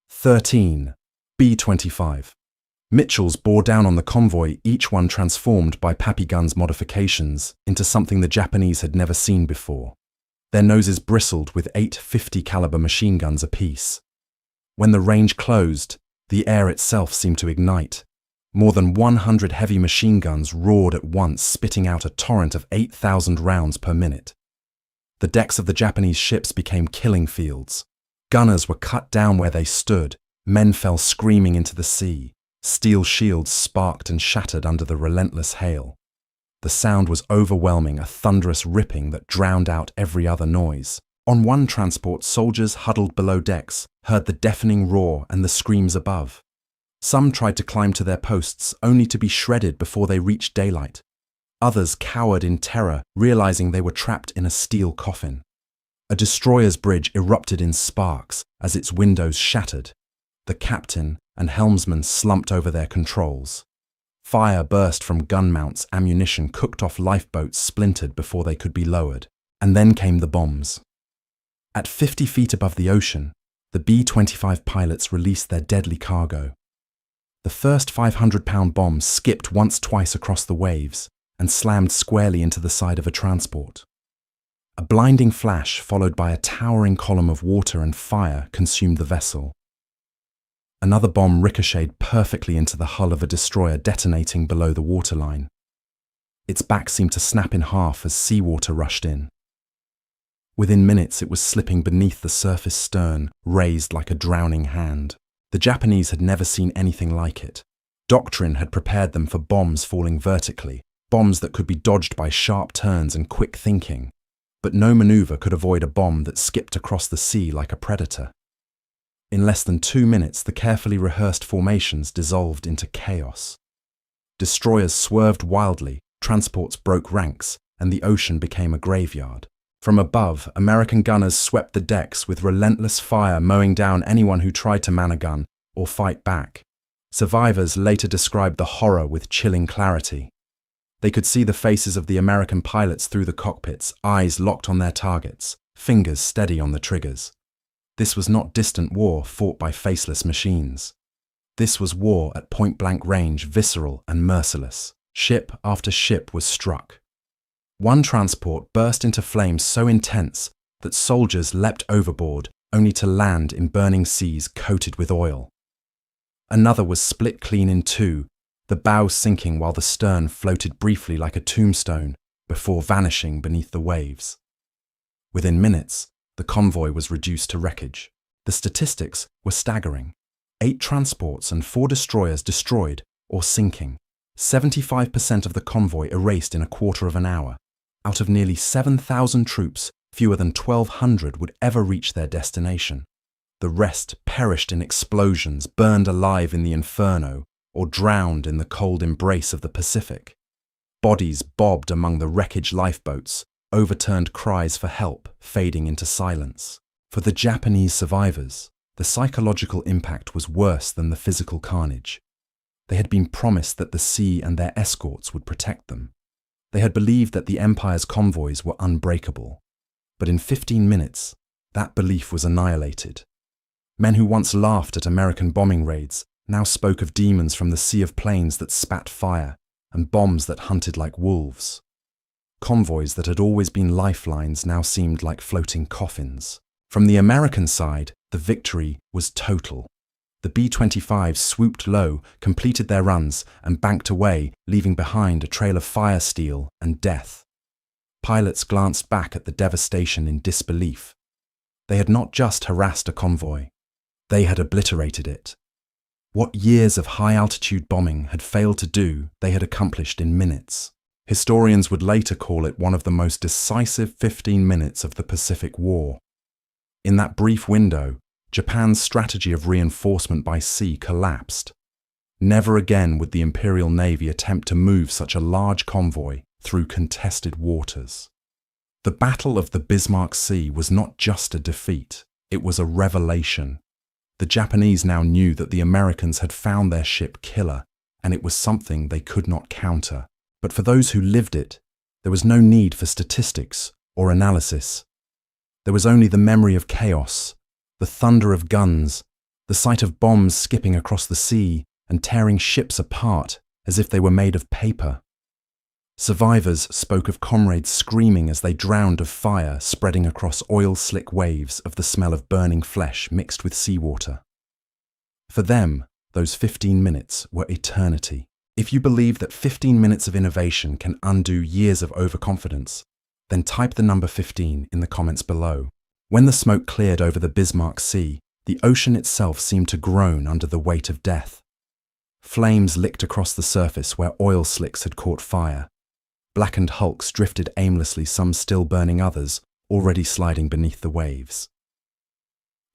13. B-25. Mitchells bore down on the convoy, each one transformed by Pappy Gunn's modifications into something the Japanese had never seen before. Their noses bristled with 8 50-caliber machine guns apiece. When the range closed, the air itself seemed to ignite. More than 100 heavy machine guns roared at once, spitting out a torrent of 8,000 rounds per minute. The decks of the Japanese ships became killing fields. Gunners were cut down where they stood, men fell screaming into the sea, steel shields sparked and shattered under the relentless hail. The sound was overwhelming, a thunderous ripping that drowned out every other noise. On one transport, soldiers huddled below decks heard the deafening roar and the screams above. Some tried to climb to their posts, only to be shredded before they reached daylight. Others cowered in terror, realizing they were trapped in a steel coffin. A destroyer's bridge erupted in sparks as its windows shattered. The captain and helmsman slumped over their controls. Fire burst from gun mounts, ammunition cooked off, lifeboats splintered before they could be lowered. And then came the bombs. At 50 feet above the ocean, the B-25 pilots released their deadly cargo. The first 500-pound bomb skipped once-twice across the waves and slammed squarely into the side of a transport. A blinding flash, followed by a towering column of water and fire, consumed the vessel. Another bomb ricocheted perfectly into the hull of a destroyer, detonating below the waterline. Its back seemed to snap in half as seawater rushed in. Within minutes, it was slipping beneath the surface stern, raised like a drowning hand. The Japanese had never seen anything like it. Doctrine had prepared them for bombs falling vertically, bombs that could be dodged by sharp turns and quick thinking. But no maneuver could avoid a bomb that skipped across the sea like a predator. In less than 2 minutes, the carefully rehearsed formations dissolved into chaos. Destroyers swerved wildly, transports broke ranks, and the ocean became a graveyard. From above, American gunners swept the decks with relentless fire, mowing down anyone who tried to man a gun or fight back. Survivors later described the horror with chilling clarity. They could see the faces of the American pilots through the cockpits, eyes locked on their targets, fingers steady on the triggers. This was not distant war fought by faceless machines. This was war at point-blank range, visceral and merciless. Ship after ship was struck. One transport burst into flames so intense that soldiers leapt overboard, only to land in burning seas coated with oil. Another was split clean in two, the bow sinking while the stern floated briefly like a tombstone before vanishing beneath the waves. Within minutes, the convoy was reduced to wreckage. The statistics were staggering. 8 transports and 4 destroyers destroyed or sinking. 75% of the convoy erased in a quarter of an hour. Out of nearly 7,000 troops, fewer than 1,200 would ever reach their destination. The rest perished in explosions, burned alive in the inferno, or drowned in the cold embrace of the Pacific. Bodies bobbed among the wreckage lifeboats, overturned cries for help fading into silence. For the Japanese survivors, the psychological impact was worse than the physical carnage. They had been promised that the sea and their escorts would protect them. They had believed that the Empire's convoys were unbreakable. But in 15 minutes, that belief was annihilated. Men who once laughed at American bombing raids now spoke of demons from the sea of planes that spat fire and bombs that hunted like wolves. Convoys that had always been lifelines now seemed like floating coffins. From the American side, the victory was total. The B-25s swooped low, completed their runs, and banked away, leaving behind a trail of fire, steel, and death. Pilots glanced back at the devastation in disbelief. They had not just harassed a convoy. They had obliterated it. What years of high-altitude bombing had failed to do, they had accomplished in minutes. Historians would later call it one of the most decisive 15 minutes of the Pacific War. In that brief window, Japan's strategy of reinforcement by sea collapsed. Never again would the Imperial Navy attempt to move such a large convoy through contested waters. The Battle of the Bismarck Sea was not just a defeat, it was a revelation. The Japanese now knew that the Americans had found their ship killer, and it was something they could not counter. But for those who lived it, there was no need for statistics or analysis. There was only the memory of chaos, the thunder of guns, the sight of bombs skipping across the sea and tearing ships apart as if they were made of paper. Survivors spoke of comrades screaming as they drowned of fire spreading across oil-slick waves of the smell of burning flesh mixed with seawater. For them, those 15 minutes were eternity. If you believe that 15 minutes of innovation can undo years of overconfidence, then type the number 15 in the comments below. When the smoke cleared over the Bismarck Sea, the ocean itself seemed to groan under the weight of death. Flames licked across the surface where oil slicks had caught fire. Blackened hulks drifted aimlessly, some still burning, others already sliding beneath the waves.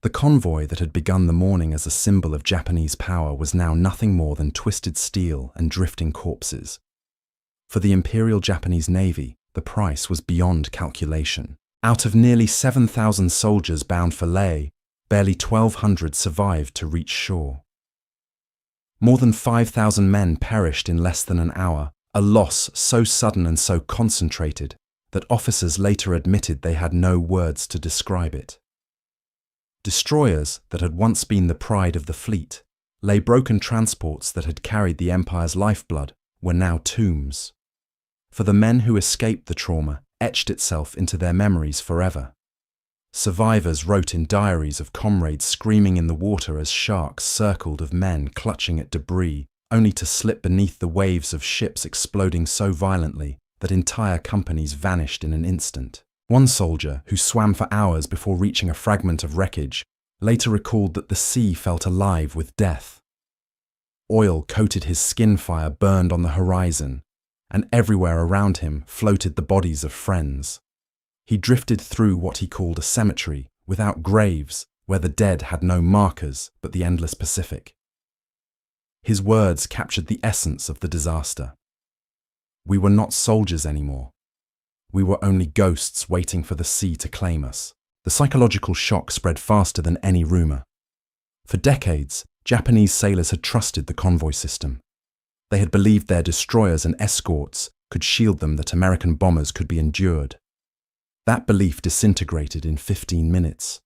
The convoy that had begun the morning as a symbol of Japanese power was now nothing more than twisted steel and drifting corpses. For the Imperial Japanese Navy, the price was beyond calculation. Out of nearly 7,000 soldiers bound for Leh, barely 1,200 survived to reach shore. More than 5,000 men perished in less than an hour, a loss so sudden and so concentrated that officers later admitted they had no words to describe it. Destroyers that had once been the pride of the fleet, lay broken transports that had carried the Empire's lifeblood, were now tombs. For the men who escaped the trauma, etched itself into their memories forever. Survivors wrote in diaries of comrades screaming in the water as sharks circled, of men clutching at debris, only to slip beneath the waves of ships exploding so violently that entire companies vanished in an instant. One soldier, who swam for hours before reaching a fragment of wreckage, later recalled that the sea felt alive with death. Oil-coated his skin, fire burned on the horizon, and everywhere around him floated the bodies of friends. He drifted through what he called a cemetery, without graves, where the dead had no markers but the endless Pacific. His words captured the essence of the disaster. We were not soldiers anymore. We were only ghosts waiting for the sea to claim us. The psychological shock spread faster than any rumor. For decades, Japanese sailors had trusted the convoy system. They had believed their destroyers and escorts could shield them, that American bombers could be endured. That belief disintegrated in 15 minutes.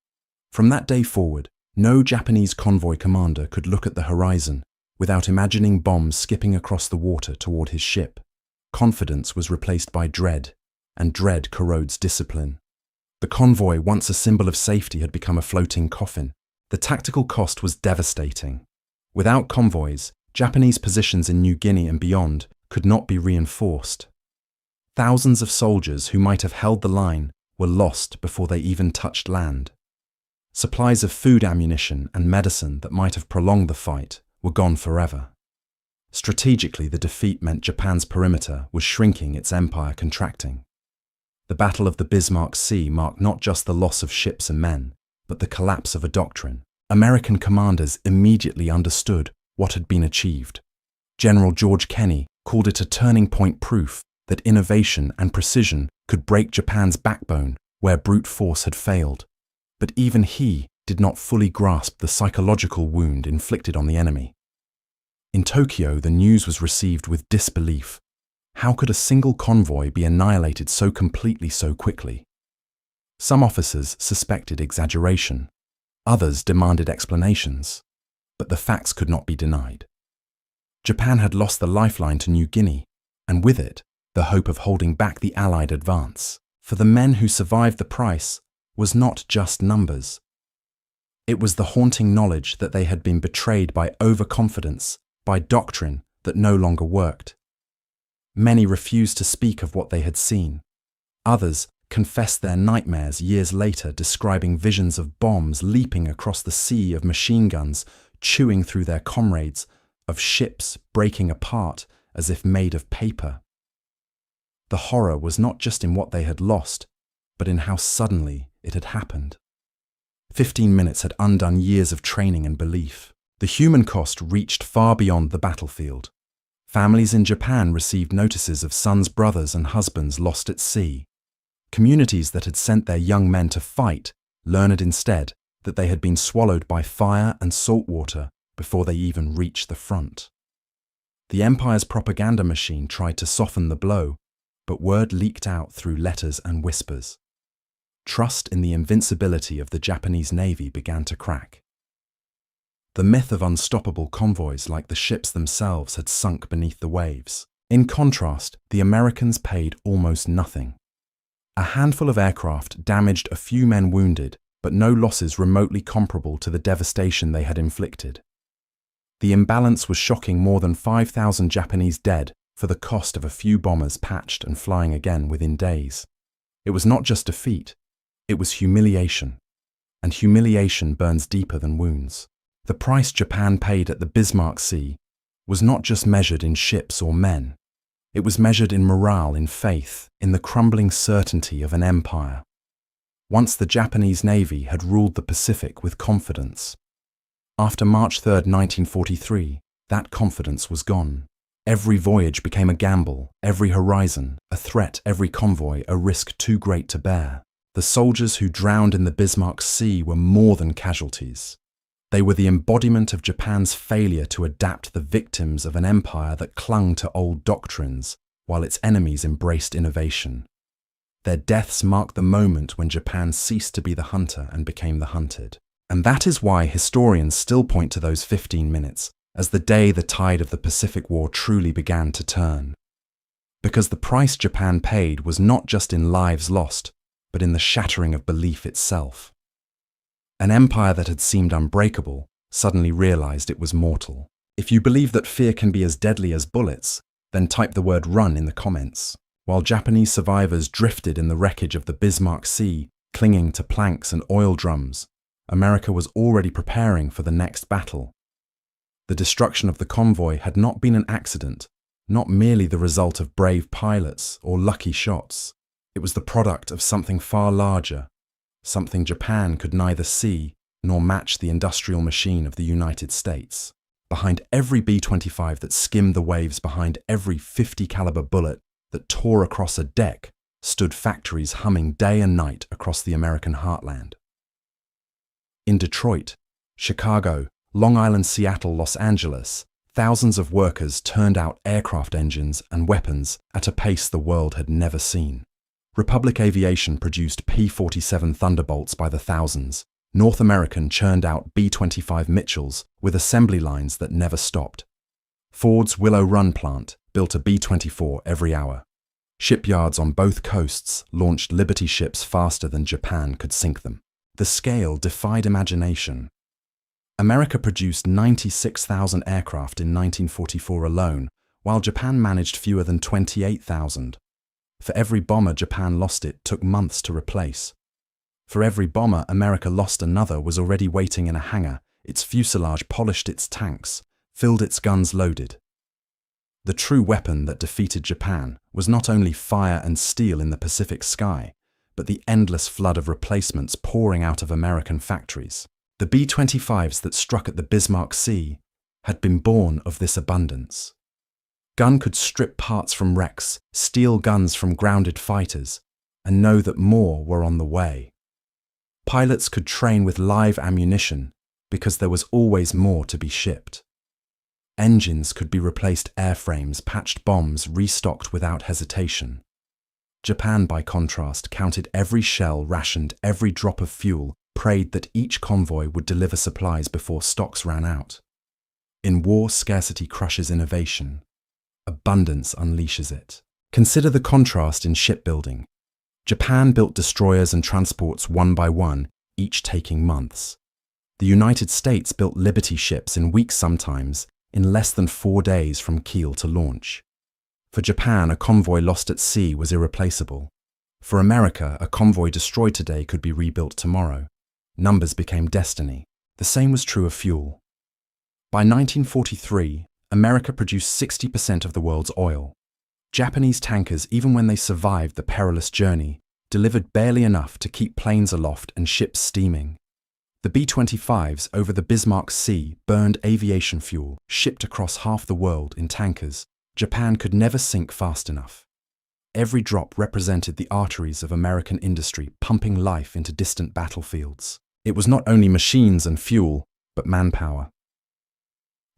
From that day forward, no Japanese convoy commander could look at the horizon without imagining bombs skipping across the water toward his ship. Confidence was replaced by dread, and dread corrodes discipline. The convoy, once a symbol of safety, had become a floating coffin. The tactical cost was devastating. Without convoys, Japanese positions in New Guinea and beyond could not be reinforced. Thousands of soldiers who might have held the line were lost before they even touched land. Supplies of food, ammunition, and medicine that might have prolonged the fight were gone forever. Strategically, the defeat meant Japan's perimeter was shrinking, its empire contracting. The Battle of the Bismarck Sea marked not just the loss of ships and men, but the collapse of a doctrine. American commanders immediately understood what had been achieved. General George Kenney called it a turning point, proof that innovation and precision could break Japan's backbone where brute force had failed. But even he did not fully grasp the psychological wound inflicted on the enemy. In Tokyo, the news was received with disbelief. How could a single convoy be annihilated so completely so quickly? Some officers suspected exaggeration. Others demanded explanations. But the facts could not be denied. Japan had lost the lifeline to New Guinea, and with it, the hope of holding back the Allied advance. For the men who survived, the price was not just numbers. It was the haunting knowledge that they had been betrayed by overconfidence, by doctrine that no longer worked. Many refused to speak of what they had seen. Others confessed their nightmares years later, describing visions of bombs leaping across the sea, of machine guns chewing through their comrades, of ships breaking apart as if made of paper. The horror was not just in what they had lost, but in how suddenly it had happened. 15 minutes had undone years of training and belief. The human cost reached far beyond the battlefield. Families in Japan received notices of sons, brothers, and husbands lost at sea. Communities that had sent their young men to fight learned instead that they had been swallowed by fire and salt water before they even reached the front. The Empire's propaganda machine tried to soften the blow, but word leaked out through letters and whispers. Trust in the invincibility of the Japanese Navy began to crack. The myth of unstoppable convoys like the ships themselves had sunk beneath the waves. In contrast, the Americans paid almost nothing. A handful of aircraft damaged, a few men wounded, but no losses remotely comparable to the devastation they had inflicted. The imbalance was shocking: more than 5,000 Japanese dead for the cost of a few bombers patched and flying again within days. It was not just defeat, it was humiliation. And humiliation burns deeper than wounds. The price Japan paid at the Bismarck Sea was not just measured in ships or men. It was measured in morale, in faith, in the crumbling certainty of an empire. Once the Japanese Navy had ruled the Pacific with confidence. After March 3, 1943, that confidence was gone. Every voyage became a gamble, every horizon a threat, every convoy a risk too great to bear. The soldiers who drowned in the Bismarck Sea were more than casualties. They were the embodiment of Japan's failure to adapt, the victims of an empire that clung to old doctrines while its enemies embraced innovation. Their deaths marked the moment when Japan ceased to be the hunter and became the hunted. And that is why historians still point to those 15 minutes as the day the tide of the Pacific War truly began to turn. Because the price Japan paid was not just in lives lost, but in the shattering of belief itself. An empire that had seemed unbreakable suddenly realized it was mortal. If you believe that fear can be as deadly as bullets, then type the word "run" in the comments. While Japanese survivors drifted in the wreckage of the Bismarck Sea, clinging to planks and oil drums, America was already preparing for the next battle. The destruction of the convoy had not been an accident, not merely the result of brave pilots or lucky shots. It was the product of something far larger, something Japan could neither see nor match: the industrial machine of the United States. Behind every B-25 that skimmed the waves, behind every .50 caliber bullet that tore across a deck, stood factories humming day and night across the American heartland. In Detroit, Chicago, Long Island, Seattle, Los Angeles, thousands of workers turned out aircraft engines and weapons at a pace the world had never seen. Republic Aviation produced P-47 Thunderbolts by the thousands. North American churned out B-25 Mitchells with assembly lines that never stopped. Ford's Willow Run plant built a B-24 every hour. Shipyards on both coasts launched Liberty ships faster than Japan could sink them. The scale defied imagination. America produced 96,000 aircraft in 1944 alone, while Japan managed fewer than 28,000. For every bomber Japan lost, it took months to replace. For every bomber America lost, another was already waiting in a hangar, its fuselage polished, its tanks filled, its guns loaded. The true weapon that defeated Japan was not only fire and steel in the Pacific sky, but the endless flood of replacements pouring out of American factories. The B-25s that struck at the Bismarck Sea had been born of this abundance. Gun could strip parts from wrecks, steal guns from grounded fighters, and know that more were on the way. Pilots could train with live ammunition because there was always more to be shipped. Engines could be replaced, airframes, patched, bombs restocked without hesitation. Japan, by contrast, counted every shell, rationed every drop of fuel, prayed that each convoy would deliver supplies before stocks ran out. In war, scarcity crushes innovation. Abundance unleashes it. Consider the contrast in shipbuilding. Japan built destroyers and transports one by one, each taking months. The United States built Liberty ships in weeks, sometimes in less than 4 days from keel to launch. For Japan, a convoy lost at sea was irreplaceable. For America, a convoy destroyed today could be rebuilt tomorrow. Numbers became destiny. The same was true of fuel. By 1943, America produced 60% of the world's oil. Japanese tankers, even when they survived the perilous journey, delivered barely enough to keep planes aloft and ships steaming. The B-25s over the Bismarck Sea burned aviation fuel, shipped across half the world in tankers. Japan could never sink fast enough. Every drop represented the arteries of American industry pumping life into distant battlefields. It was not only machines and fuel, but manpower.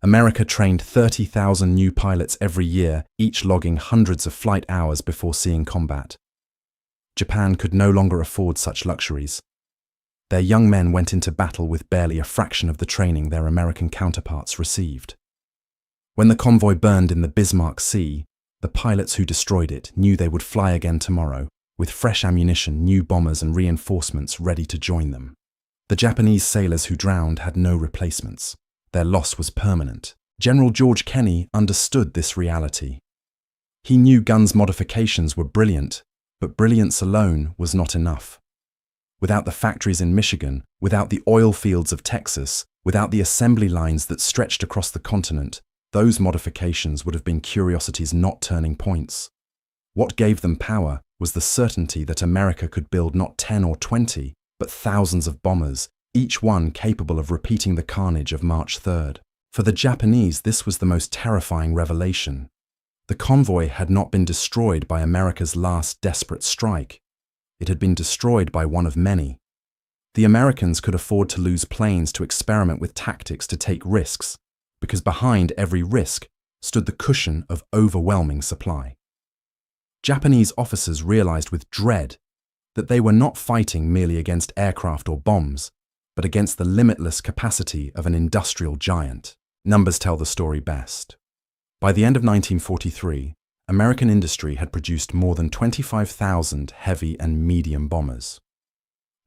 America trained 30,000 new pilots every year, each logging hundreds of flight hours before seeing combat. Japan could no longer afford such luxuries. Their young men went into battle with barely a fraction of the training their American counterparts received. When the convoy burned in the Bismarck Sea, the pilots who destroyed it knew they would fly again tomorrow, with fresh ammunition, new bombers and reinforcements ready to join them. The Japanese sailors who drowned had no replacements. their loss was permanent. General George Kenney understood this reality. He knew guns' modifications were brilliant, but brilliance alone was not enough. Without the factories in Michigan, without the oil fields of Texas, without the assembly lines that stretched across the continent, those modifications would have been curiosities, not turning points. What gave them power was the certainty that America could build not 10 or 20, but thousands of bombers, each one capable of repeating the carnage of March 3rd. For the Japanese, this was the most terrifying revelation. The convoy had not been destroyed by America's last desperate strike. It had been destroyed by one of many. The Americans could afford to lose planes to experiment with tactics to take risks, because behind every risk stood the cushion of overwhelming supply. Japanese officers realized with dread that they were not fighting merely against aircraft or bombs, but against the limitless capacity of an industrial giant. Numbers tell the story best. By the end of 1943, American industry had produced more than 25,000 heavy and medium bombers.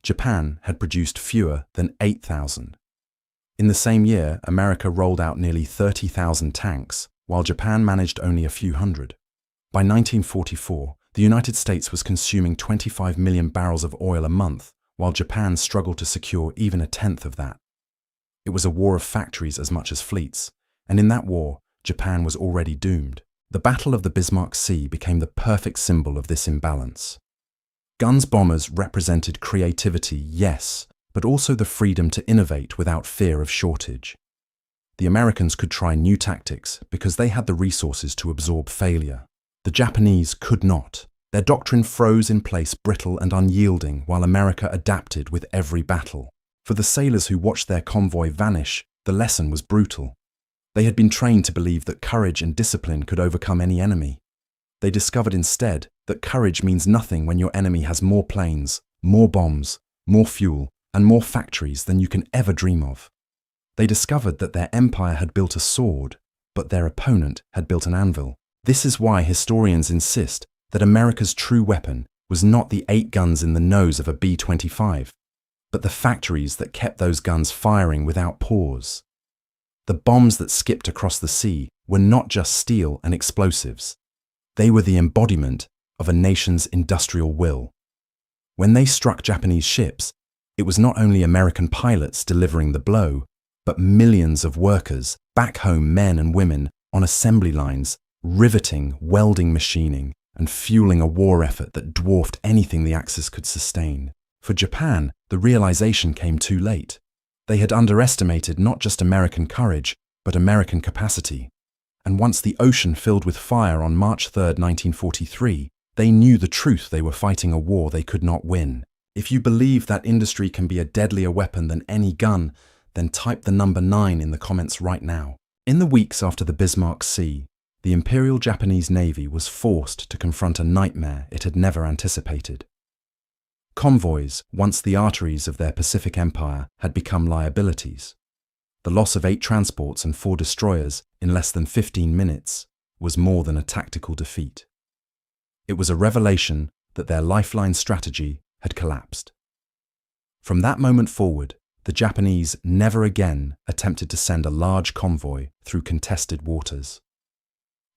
Japan had produced fewer than 8,000. In the same year, America rolled out nearly 30,000 tanks, while Japan managed only a few hundred. By 1944, the United States was consuming 25 million barrels of oil a month, while Japan struggled to secure even a tenth of that. It was a war of factories as much as fleets, and in that war, Japan was already doomed. The Battle of the Bismarck Sea became the perfect symbol of this imbalance. Guns bombers represented creativity, yes, but also the freedom to innovate without fear of shortage. The Americans could try new tactics because they had the resources to absorb failure. The Japanese could not. Their doctrine froze in place, brittle and unyielding, while America adapted with every battle. For the sailors who watched their convoy vanish, the lesson was brutal. They had been trained to believe that courage and discipline could overcome any enemy. They discovered instead that courage means nothing when your enemy has more planes, more bombs, more fuel, and more factories than you can ever dream of. They discovered that their empire had built a sword, but their opponent had built an anvil. This is why historians insist that America's true weapon was not the 8 guns in the nose of a B-25, but the factories that kept those guns firing without pause. The bombs that skipped across the sea were not just steel and explosives. They were the embodiment of a nation's industrial will. When they struck Japanese ships, it was not only American pilots delivering the blow, but millions of workers, back home men and women, on assembly lines, riveting, welding, machining, and fueling a war effort that dwarfed anything the Axis could sustain. For Japan, the realization came too late. They had underestimated not just American courage, but American capacity. And once the ocean filled with fire on March 3, 1943, they knew the truth: they were fighting a war they could not win. If you believe that industry can be a deadlier weapon than any gun, then type the number 9 in the comments right now. In the weeks after the Bismarck Sea, the Imperial Japanese Navy was forced to confront a nightmare it had never anticipated. Convoys, once the arteries of their Pacific Empire, had become liabilities. The loss of 8 transports and 4 destroyers in less than 15 minutes was more than a tactical defeat. It was a revelation that their lifeline strategy had collapsed. From that moment forward, the Japanese never again attempted to send a large convoy through contested waters.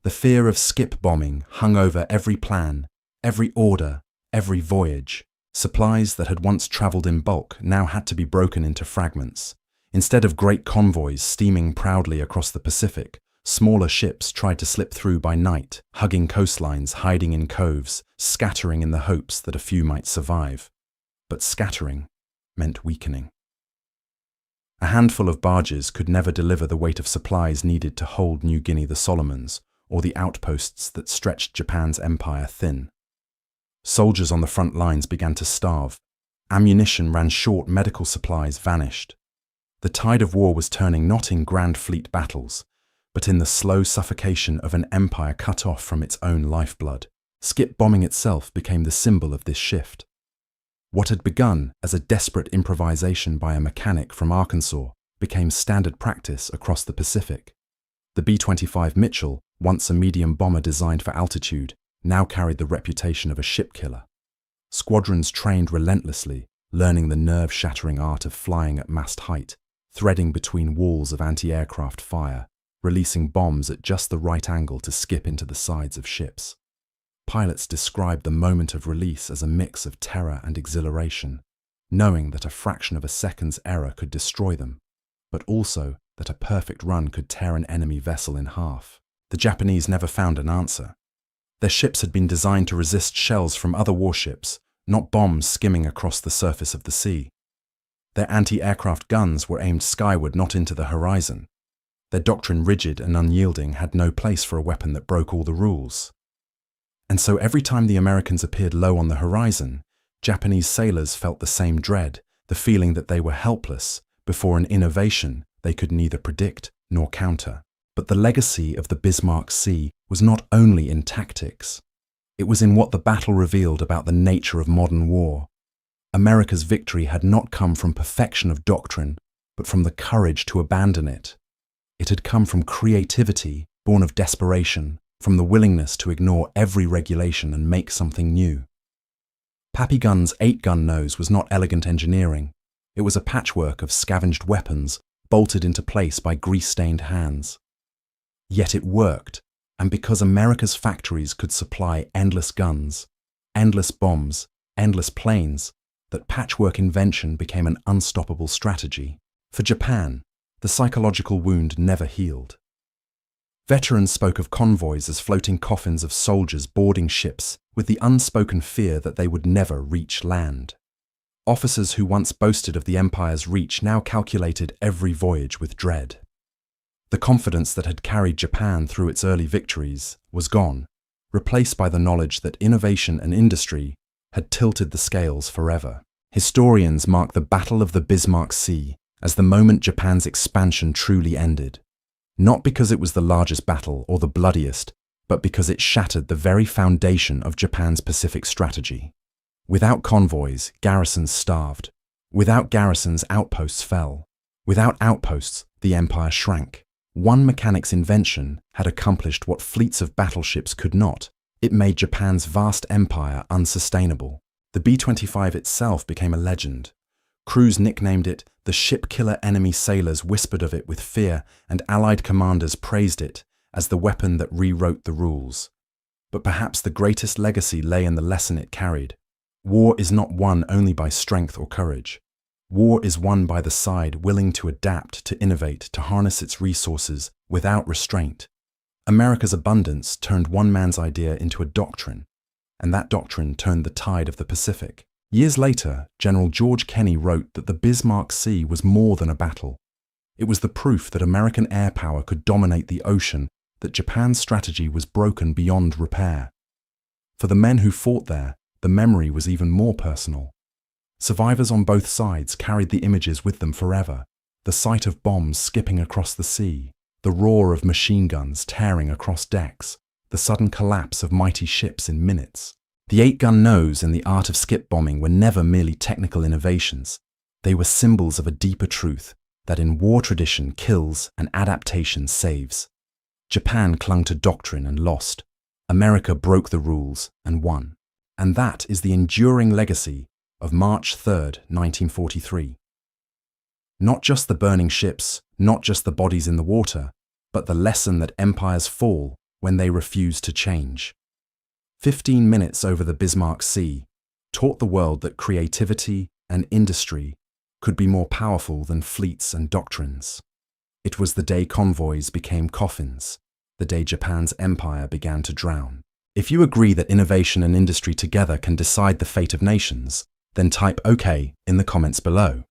The fear of skip bombing hung over every plan, every order, every voyage. Supplies that had once travelled in bulk now had to be broken into fragments. Instead of great convoys steaming proudly across the Pacific, smaller ships tried to slip through by night, hugging coastlines, hiding in coves, scattering in the hopes that a few might survive. But scattering meant weakening. A handful of barges could never deliver the weight of supplies needed to hold New Guinea, the Solomons, or the outposts that stretched Japan's empire thin. Soldiers on the front lines began to starve. Ammunition ran short, medical supplies vanished. The tide of war was turning not in grand fleet battles, but in the slow suffocation of an empire cut off from its own lifeblood. Skip bombing itself became the symbol of this shift. What had begun as a desperate improvisation by a mechanic from Arkansas became standard practice across the Pacific. The B-25 Mitchell, once a medium bomber designed for altitude, now carried the reputation of a ship killer. Squadrons trained relentlessly, learning the nerve-shattering art of flying at mast height, threading between walls of anti-aircraft fire, releasing bombs at just the right angle to skip into the sides of ships. Pilots described the moment of release as a mix of terror and exhilaration, knowing that a fraction of a second's error could destroy them, but also that a perfect run could tear an enemy vessel in half. The Japanese never found an answer. Their ships had been designed to resist shells from other warships, not bombs skimming across the surface of the sea. Their anti-aircraft guns were aimed skyward, not into the horizon. Their doctrine, rigid and unyielding, had no place for a weapon that broke all the rules. And so every time the Americans appeared low on the horizon, Japanese sailors felt the same dread, the feeling that they were helpless before an innovation they could neither predict nor counter. But the legacy of the Bismarck Sea was not only in tactics. It was in what the battle revealed about the nature of modern war. America's victory had not come from perfection of doctrine, but from the courage to abandon it. It had come from creativity born of desperation, from the willingness to ignore every regulation and make something new. Papillon's 8-gun nose was not elegant engineering. It was a patchwork of scavenged weapons bolted into place by grease-stained hands. Yet it worked, and because America's factories could supply endless guns, endless bombs, endless planes, that patchwork invention became an unstoppable strategy. For Japan, the psychological wound never healed. Veterans spoke of convoys as floating coffins of soldiers boarding ships with the unspoken fear that they would never reach land. Officers who once boasted of the empire's reach now calculated every voyage with dread. The confidence that had carried Japan through its early victories was gone, replaced by the knowledge that innovation and industry had tilted the scales forever. Historians mark the Battle of the Bismarck Sea as the moment Japan's expansion truly ended. Not because it was the largest battle or the bloodiest, but because it shattered the very foundation of Japan's Pacific strategy. Without convoys, garrisons starved. Without garrisons, outposts fell. Without outposts, the empire shrank. One mechanic's invention had accomplished what fleets of battleships could not. It made Japan's vast empire unsustainable. The B-25 itself became a legend. Crews nicknamed it the ship killer. Enemy sailors whispered of it with fear, and Allied commanders praised it as the weapon that rewrote the rules. But perhaps the greatest legacy lay in the lesson it carried. War is not won only by strength or courage. War is won by the side willing to adapt, to innovate, to harness its resources without restraint. America's abundance turned one man's idea into a doctrine, and that doctrine turned the tide of the Pacific. Years later, General George Kenney wrote that the Bismarck Sea was more than a battle. It was the proof that American air power could dominate the ocean, that Japan's strategy was broken beyond repair. For the men who fought there, the memory was even more personal. Survivors on both sides carried the images with them forever. The sight of bombs skipping across the sea, the roar of machine guns tearing across decks, the sudden collapse of mighty ships in minutes. The 8-gun nose and the art of skip bombing were never merely technical innovations. They were symbols of a deeper truth, that in war tradition kills and adaptation saves. Japan clung to doctrine and lost. America broke the rules and won. And that is the enduring legacy of March 3rd, 1943. Not just the burning ships, not just the bodies in the water, but the lesson that empires fall when they refuse to change. 15 minutes over the Bismarck Sea taught the world that creativity and industry could be more powerful than fleets and doctrines. It was the day convoys became coffins, the day Japan's empire began to drown. If you agree that innovation and industry together can decide the fate of nations, then type OK in the comments below.